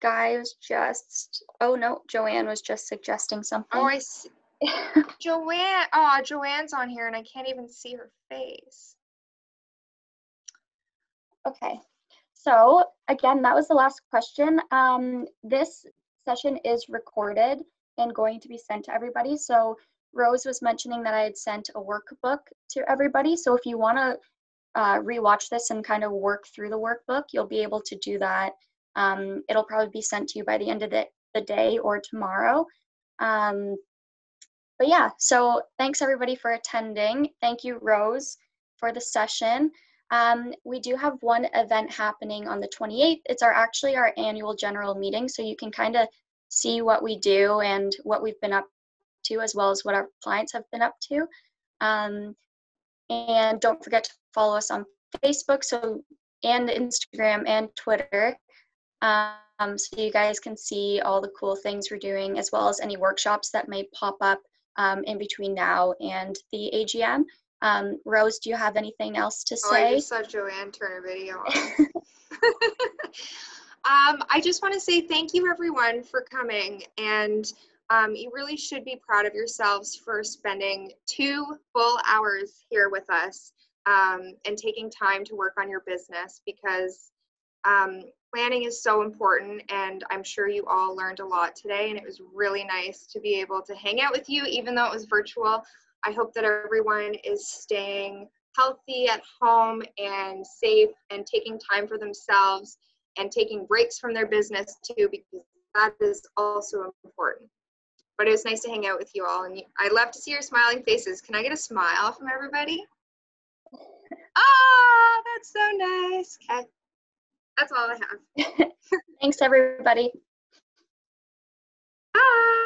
Guy was just, oh no, Joanne was just suggesting something. Oh, I see. Joanne, oh, Joanne's on here and I can't even see her face. Okay, so again, that was the last question. This session is recorded and going to be sent to everybody. So Rose was mentioning that I had sent a workbook to everybody. So if you want to rewatch this and kind of work through the workbook, you'll be able to do that. It'll probably be sent to you by the end of the day or tomorrow. But yeah, so thanks everybody for attending. Thank you, Rose, for the session. We do have one event happening on the 28th. It's actually our annual general meeting, so you can kind of see what we do and what we've been up to, as well as what our clients have been up to. And don't forget to follow us on Facebook, and Instagram and Twitter, so you guys can see all the cool things we're doing, as well as any workshops that may pop up in between now and the AGM. Rose, do you have anything else to say? Oh, I just saw Joanne turn her video on. I just want to say thank you everyone for coming, and you really should be proud of yourselves for spending 2 full hours here with us and taking time to work on your business, because planning is so important, and I'm sure you all learned a lot today, and it was really nice to be able to hang out with you even though it was virtual. I hope that everyone is staying healthy at home and safe and taking time for themselves and taking breaks from their business too, because that is also important. But it was nice to hang out with you all, and I love to see your smiling faces. Can I get a smile from everybody? Ah, that's so nice. Okay, that's all I have. Thanks, everybody. Bye.